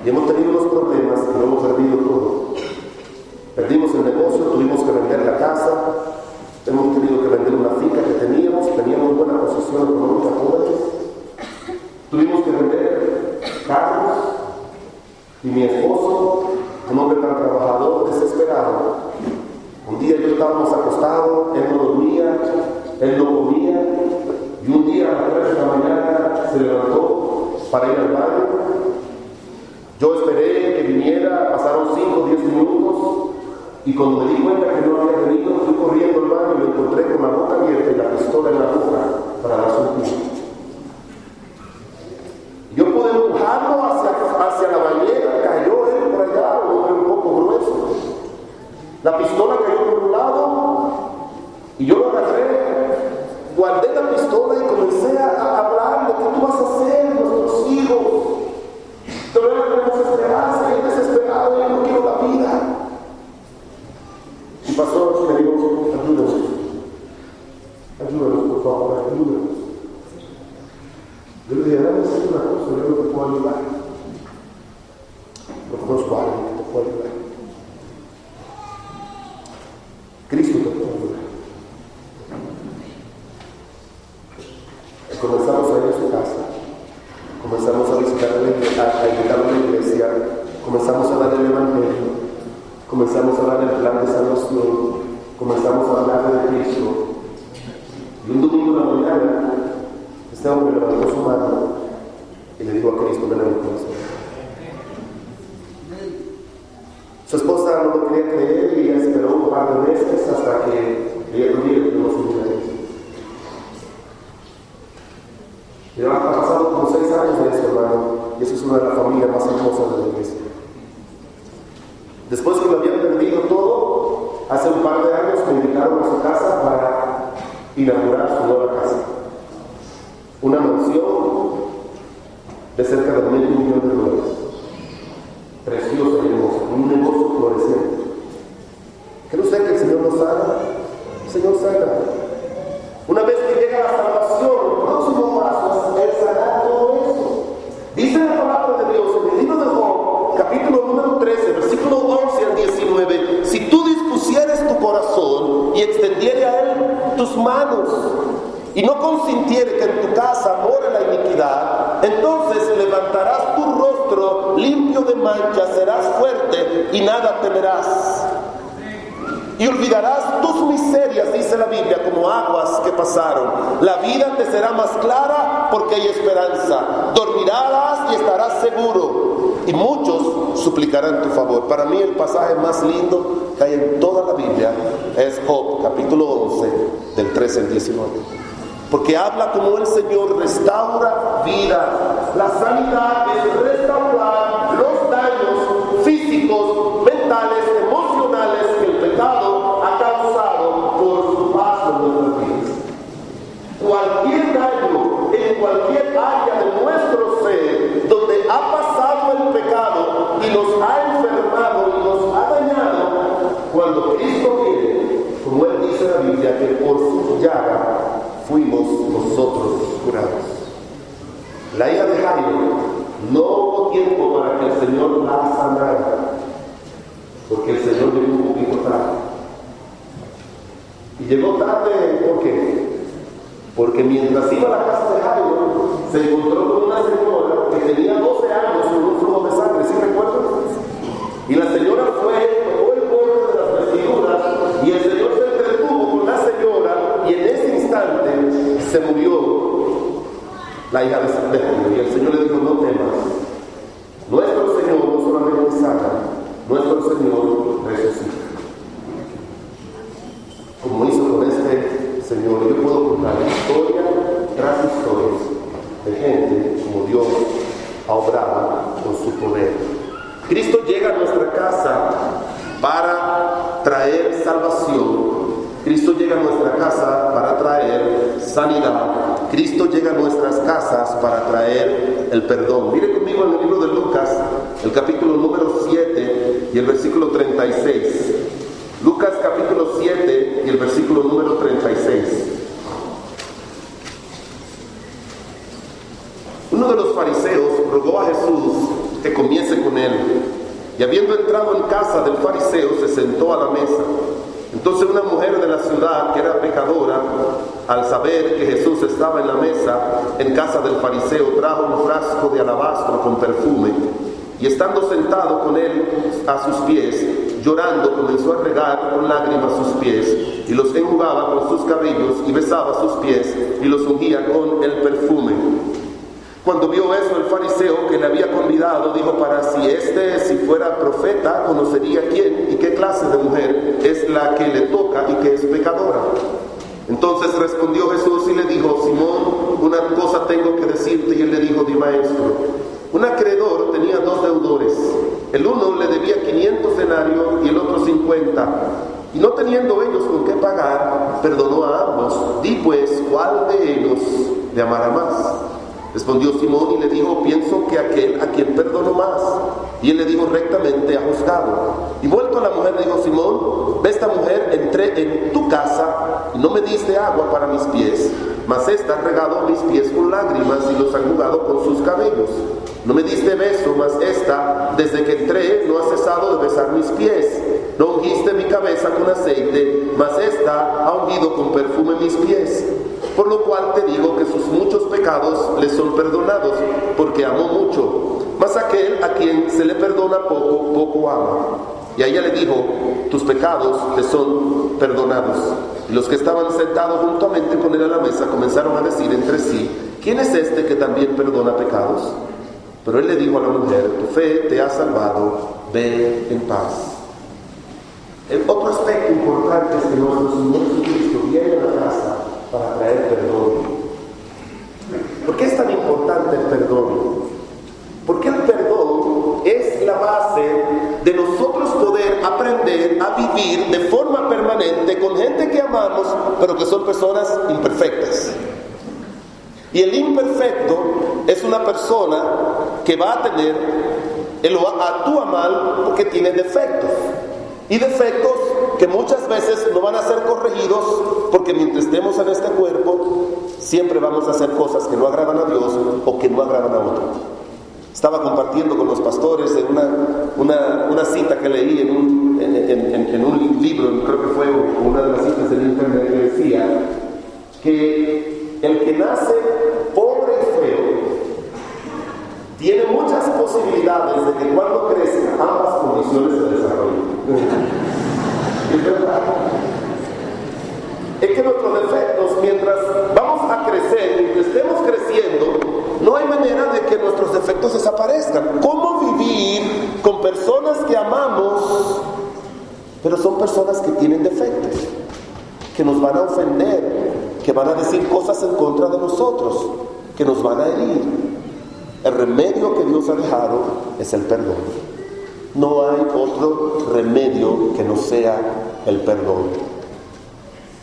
y hemos tenido unos problemas y lo hemos perdido todo. Perdimos el negocio, tuvimos que vender la casa, hemos tenido que vender una finca que teníamos buena posición económica jóvenes, tuvimos que vender carros, y mi esposo, un hombre tan trabajador, desesperado. Un día yo estábamos acostados, él no dormía, él no comía, y un día a las 3 de la mañana se levantó para ir al baño. Yo esperé que viniera, pasaron 5 o 10 minutos, y cuando me di cuenta que no había venido, fui corriendo al baño y lo encontré con la boca abierta y la pistola en la boca para darse un tiro. Yo pude empujarlo hacia la bañera, cayó él por allá, un hombre un poco grueso. La pistola cayó por un lado y yo lo agarré, guardé la pistola y comencé a hablarle: ¿qué tú vas a hacer, nuestros hijos? Todavía tenemos esperanza, y desesperado, yo no quiero la vida. Y pasó, me dijo: ayúdanos, por favor, ayúdanos. Yo le dije: dame decir una cosa, yo no te puedo ayudar. No conozco a alguien que te pueda ayudar. Cristo te puede ayudar. Y comenzamos a ir a su casa, comenzamos a visitarlo, a invitarlo a la iglesia, comenzamos a darle el evangelio, comenzamos a darle el plan de salvación, comenzamos a hablar de Cristo. Y un domingo en la mañana, este hombre levantó su mano y le dijo a Cristo: ven a mi corazón. Su esposa no lo quería creer y ella esperó un par de meses hasta que ella tuvo su vida. Y ahora ha pasado como 6 años de eso, hermano, y eso es una de las familias más hermosas de la iglesia. Después que lo habían perdido todo, hace un par de años me invitaron a su casa para inaugurar su nueva casa. Una mansión de cerca de $1 millón. Preciosa y hermosa, un negocio floreciente. ¿Cree usted que el Señor nos sana? El Señor sana. Una vez que llega la salvación, el próximo paso es el sanar todo eso. Dice la palabra de Dios en el libro de Job, capítulo número 13, versículo 11 al 19: si tú dispusieres tu corazón y extendieres a él tus manos, y no consintiere que en tu casa more la iniquidad, entonces levantarás tu rostro limpio de mancha, serás fuerte y nada temerás. Y olvidarás tus miserias, dice la Biblia, como aguas que pasaron. La vida te será más clara porque hay esperanza. Dormirás y estarás seguro, y muchos suplicarán tu favor. Para mí el pasaje más lindo que hay en toda la Biblia es Job, capítulo 11, del 13 al 19. Porque habla como el Señor restaura vida. La sanidad es restaurar los daños físicos, mentales, emocionales que el pecado ha causado por su paso en nuestras vidas. Cualquier daño en cualquier área de nuestro ser donde ha pasado el pecado y nos ha enfermado y nos ha dañado, cuando Cristo viene, como Él dice en la Biblia, que por su llaga fuimos nosotros curados. La hija de Jairo no hubo tiempo para que el Señor la sanara, porque el Señor llegó un poquito tarde. Y llegó tarde, ¿por qué? Porque mientras iba a la casa de Jairo, se encontró con una señora que tenía 12 años con un flujo de sangre, ¿sí recuerdan? Y la señora fue, tomó el borde de las vestiduras, y el Señor se entretuvo con la señora, y en ese instante se murió la hija de Jairo. Y el Señor le dijo: no temas, nuestro Señor no solamente sana, nuestro Señor resucita. Como hizo con este Señor, yo puedo contar historia tras historia de gente como Dios ha obrado con su poder. Cristo llega a nuestra casa para traer salvación. Cristo llega a nuestra casa para traer sanidad. Cristo llega a nuestras casas para traer el perdón. Mire conmigo en el libro de Lucas, el capítulo número 7 y el versículo 36. Lucas capítulo 7 y el versículo número 36. Uno de los fariseos rogó a Jesús que comiese con él. Y habiendo entrado en casa del fariseo, se sentó a la mesa. Entonces una mujer de la ciudad, que era pecadora, al saber que Jesús estaba en la mesa en casa del fariseo, trajo un frasco de alabastro con perfume, y estando sentado con él a sus pies, llorando, comenzó a regar con lágrimas sus pies, y los enjugaba con sus cabellos, y besaba sus pies, y los ungía con el perfume. Cuando vio eso, el fariseo que le había convidado dijo para sí: si fuera profeta, conocería quién y qué clase de mujer es la que le toca y que es pecadora. Entonces respondió Jesús y le dijo: Simón, una cosa tengo que decirte. Y él le dijo: di, maestro. Un acreedor tenía 2 deudores. El uno le debía 500 denarios y el otro 50. Y no teniendo ellos con qué pagar, perdonó a ambos. Di pues, ¿cuál de ellos le amará más? Respondió Simón y le dijo: pienso que aquel a quien perdonó más. Y él le dijo: rectamente ha juzgado. Y vuelto a la mujer le dijo: Simón, ve, esta mujer, entré en tu casa y no me diste agua para mis pies, mas esta ha regado mis pies con lágrimas y los ha enjugado con sus cabellos. No me diste beso, mas esta, desde que entré, no ha cesado de besar mis pies. No ungiste mi cabeza con aceite, mas esta ha ungido con perfume mis pies. Por lo cual te digo que sus muchos pecados le son perdonados, porque amó mucho. Mas aquel a quien se le perdona poco, poco ama. Y a ella le dijo: tus pecados te son perdonados. Y los que estaban sentados juntamente con él a la mesa comenzaron a decir entre sí: ¿quién es este que también perdona pecados? Pero él le dijo a la mujer: tu fe te ha salvado, ve en paz. El otro aspecto importante es que nuestro Señor Jesucristo viene a la casa para traer perdón. ¿Por qué es tan importante el perdón? Porque el perdón es la base de nosotros poder aprender a vivir de forma permanente con gente que amamos, pero que son personas imperfectas. Y el imperfecto es una persona que va a tener, actúa mal porque tiene defectos. Y defectos que muchas veces no van a ser corregidos, porque mientras estemos en este cuerpo siempre vamos a hacer cosas que no agradan a Dios o que no agradan a otros. Estaba compartiendo con los pastores en una cita que leí en un libro, creo que fue una de las citas en internet, que decía que el que nace pobre y feo tiene muchas posibilidades de que cuando crezca ambas condiciones se desarrollen. ¿Es verdad? Es que nuestros defectos, mientras vamos a crecer, mientras estemos creciendo, no hay manera de que nuestros defectos desaparezcan. ¿Cómo vivir con personas que amamos, pero son personas que tienen defectos, que nos van a ofender, que van a decir cosas en contra de nosotros, que nos van a herir? El remedio que Dios ha dejado es el perdón. No hay otro remedio que no sea el perdón.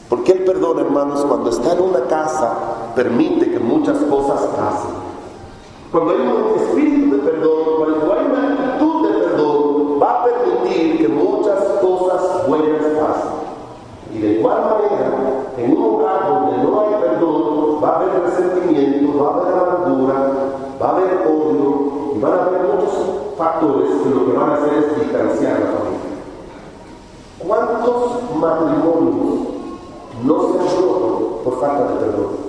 Porque el perdón, hermanos, cuando está en una casa, permite que muchas cosas pasen. Cuando hay un espíritu de perdón, cuando hay una actitud de perdón, va a permitir que muchas cosas buenas pasen. Y de igual manera, en un hogar donde no hay perdón, va a haber resentimiento, va a haber amargura, va a haber odio, y van a haber muchos factores que lo que van a hacer es distanciar a la familia. ¿Cuántos matrimonios no se han roto por falta de perdón?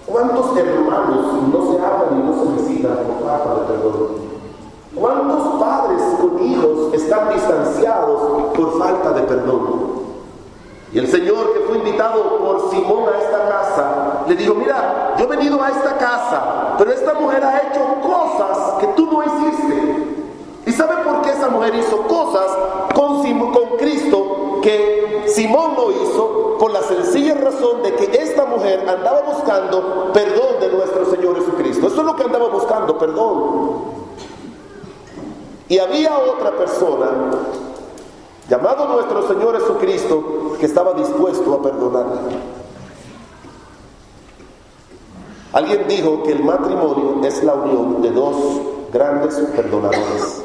¿Cuántos hermanos no se hablan y no se visitan por falta de perdón? ¿Cuántos padres con hijos están distanciados por falta de perdón? Y el Señor, que fue invitado por Simón a esta casa, le dijo: mira, yo he venido a esta casa, pero esta mujer ha hecho cosas que tú no hiciste. ¿Y sabe por qué esa mujer hizo cosas con Cristo que Simón no hizo? Por la sencilla razón de que esta mujer andaba buscando perdón de nuestro Señor Jesucristo. Eso es lo que andaba buscando, perdón. Y había otra persona, llamado nuestro Señor Jesucristo, que estaba dispuesto a perdonarla. Alguien dijo que el matrimonio es la unión de dos grandes perdonadores.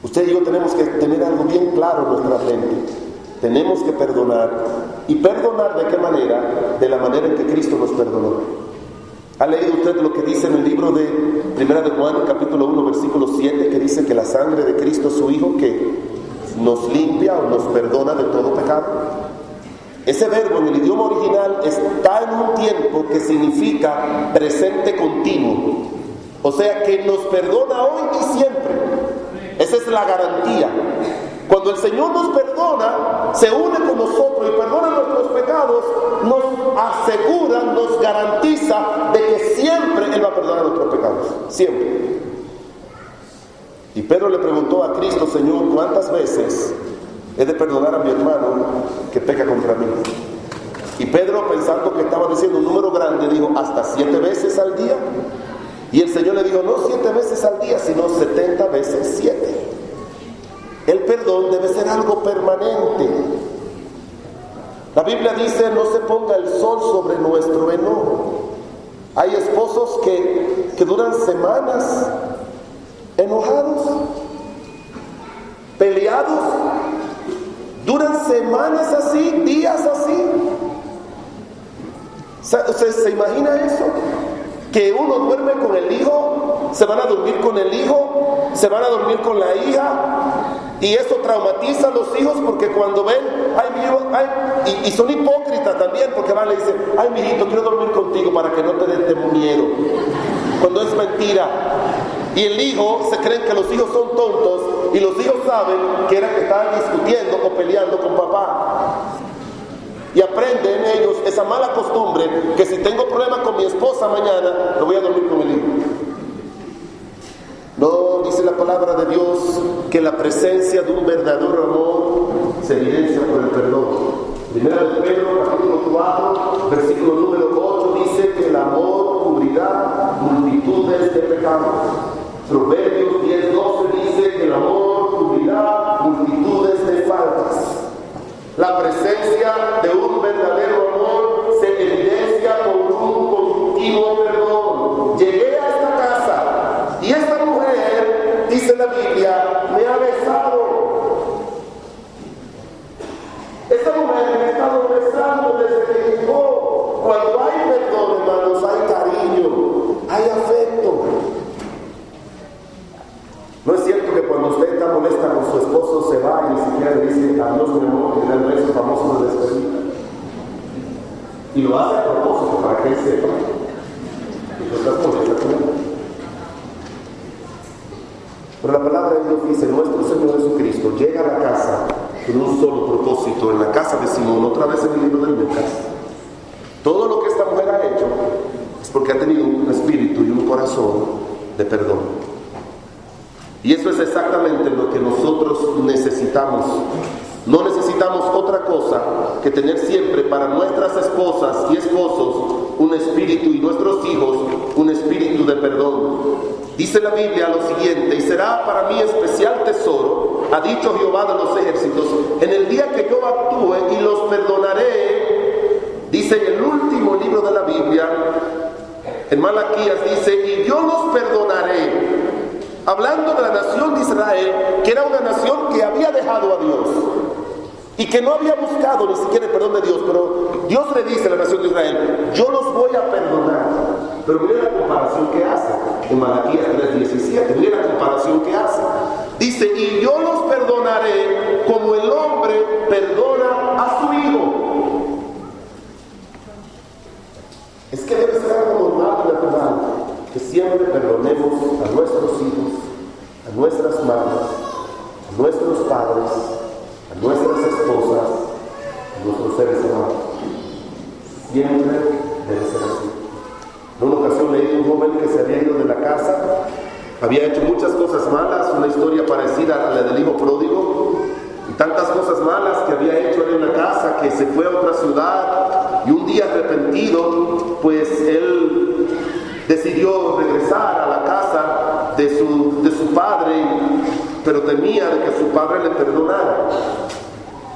Usted y yo tenemos que tener algo bien claro en nuestra mente. Tenemos que perdonar. ¿Y perdonar de qué manera? De la manera en que Cristo nos perdonó. ¿Ha leído usted lo que dice en el libro de 1 de Juan, capítulo 1, versículo 7, que dice que la sangre de Cristo su Hijo que nos limpia o nos perdona de todo pecado. Ese verbo en el idioma original está en un tiempo que significa presente continuo, o sea que nos perdona hoy y siempre. Esa es la garantía. Cuando el Señor nos perdona, se une con nosotros y perdona nuestros pecados, nos asegura, nos garantiza de que siempre Él va a perdonar nuestros pecados, siempre. Y Pedro le preguntó a Cristo: Señor, ¿cuántas veces he de perdonar a mi hermano que peca contra mí? Y Pedro, pensando que estaba diciendo un número grande, dijo: ¿hasta 7 veces al día? Y el Señor le dijo: no 7 veces al día, sino 70 veces 7. El perdón debe ser algo permanente. La Biblia dice: no se ponga el sol sobre nuestro enojo. Hay esposos que duran semanas enojados, peleados, duran semanas así, días así. ¿Se imagina eso? Que uno duerme con el hijo, se van a dormir con el hijo, se van a dormir con la hija, y eso traumatiza a los hijos porque cuando ven, y son hipócritas también, porque van y le dicen: ay, mijito, quiero dormir contigo para que no te dé miedo, cuando es mentira. Y el hijo, se creen que los hijos son tontos, y los hijos saben que estaban discutiendo o peleando con papá. Y aprenden ellos esa mala costumbre, que si tengo problemas con mi esposa mañana, no voy a dormir con el hijo. No, dice la palabra de Dios que la presencia de un verdadero amor se evidencia por el perdón. Primera de Pedro, capítulo 4, versículo número 8, dice que el amor cubrirá multitudes de pecados. Proverbios 10:12 dice que el amor cubrirá multitudes de faltas. La presencia de un verdadero amor se evidencia con un continuo perdón. Llegué a esta casa y esta mujer, dice la Biblia, me ha besado. Esta mujer me ha estado besando desde que llegó. Cuando hay perdón, hermanos, hay cariño, hay afecto. No es cierto que cuando usted está molesta con su esposo se va y ni siquiera le dice: adiós, mi amor, y le da el beso famoso de despedida. Y lo hace a propósito para que él sepa que tú estás molesta con él. Pero la palabra de Dios dice: nuestro Señor Jesucristo llega a la casa con un solo propósito, en la casa de Simón, otra vez en el libro del Lucas. Todo lo que esta mujer ha hecho es porque ha tenido un espíritu y un corazón de perdón. Y eso es exactamente lo que nosotros necesitamos. No necesitamos otra cosa que tener siempre para nuestras esposas y esposos un espíritu, y nuestros hijos un espíritu de perdón. Dice la Biblia lo siguiente: y será para mí especial tesoro, ha dicho Jehová de los ejércitos, en el día que yo actúe y los perdonaré. Dice en el último libro de la Biblia, en Malaquías, dice: y yo los perdonaré. Hablando de la nación de Israel, que era una nación que había dejado a Dios y que no había buscado ni siquiera el perdón de Dios, pero Dios le dice a la nación de Israel: yo los voy a perdonar. Pero mire la comparación que hace en Malaquías 3:17, mire la comparación que hace. Dice: y yo los perdonaré como el hombre perdona a su hijo. Es que debe ser algo normal y natural que siempre perdonemos a nuestros hijos, a nuestras madres, a nuestros padres, a nuestras esposas, a nuestros seres amados. Siempre debe ser así. En una ocasión leí un joven que se había ido de la casa, había hecho muchas cosas malas, una historia parecida a la del hijo pródigo, y tantas cosas malas que había hecho en una casa, que se fue a otra ciudad, y un día arrepentido, pues él decidió regresar a la casa de su padre, pero temía de que su padre le perdonara.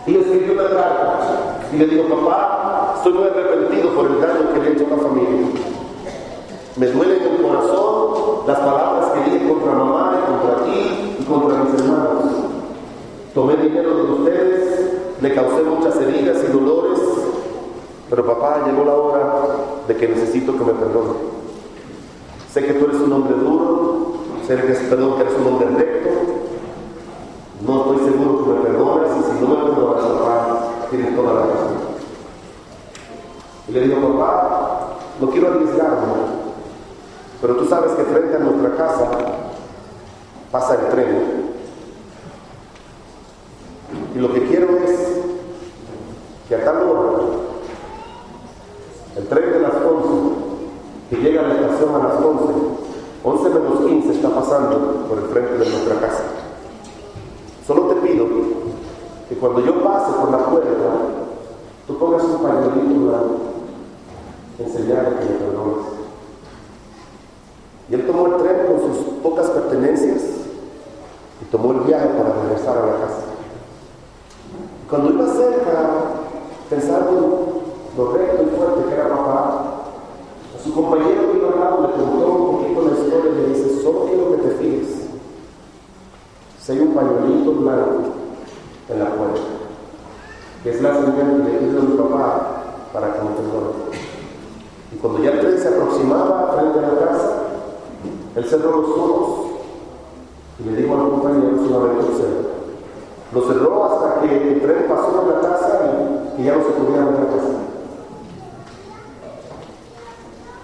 Y le escribió una carta y le dijo: papá, estoy muy arrepentido por el daño que le he hecho a la familia. Me duele en el corazón las palabras que dije contra mamá y contra ti y contra mis hermanos. Tomé dinero de ustedes, le causé muchas heridas y dolores, pero papá, llegó la hora de que necesito que me perdone. Sé que tú eres un hombre duro, sé sé que eres un hombre recto, no estoy seguro que me perdones, y si no me perdonas, papá, tienes toda la razón. Y le digo, papá, no quiero arriesgarme, pero tú sabes que frente a nuestra casa pasa el tren. Y lo que quiero es que a tal hora, el tren de las 11, que llega a la estación a las 11 menos 15 está pasando por el frente de nuestra casa. Solo te pido que cuando yo pase por la puerta, tú pongas un pañuelito blanco en señal de que me perdones. Y él tomó el tren con sus pocas pertenencias y tomó el viaje para regresar a la casa. Y cuando iba cerca, pensando lo recto y fuerte que era papá, a su compañero que iba al lado le contó un poquito la historia y le dice, solo quiero que te fijes si hay un pañuelito blanco en la puerta, que es la señal de ir a mi papá para que me perdone. Y cuando ya el tren se aproximaba frente a la casa, él cerró los ojos y le dijo al compañero, solamente observa. Lo cerró hasta que el tren pasó por la casa y ya no se podía ver la casa.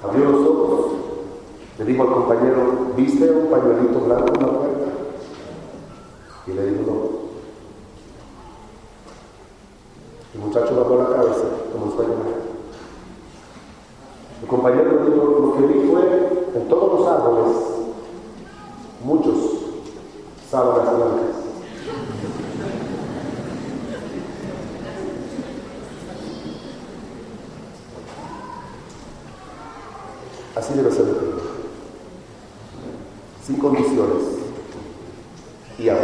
Abrió los ojos, le dijo al compañero, ¿viste un pañuelito blanco en la puerta? Y le dijo, no. El muchacho bajó la cabeza, comenzó a llorar. El compañero le dijo, lo que vi fue en todos los árboles, muchos sábanas blancas. Así debe ser el perdón. Sin condiciones y ahora.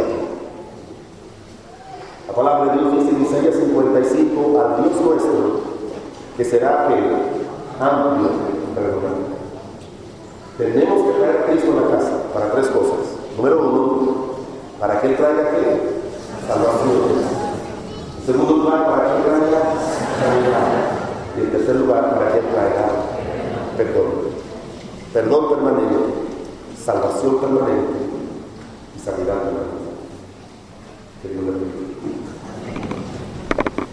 La palabra de Dios dice en Isaías 55, al Dios nuestro, que será que amplio perdón. Tenemos que traer a Cristo a la casa para tres cosas. Número uno, para que Él traiga ¿qué? Salvación. En segundo lugar, para que Él traiga sanidad. Y en tercer lugar, para que Él traiga perdón. Perdón permanente, salvación permanente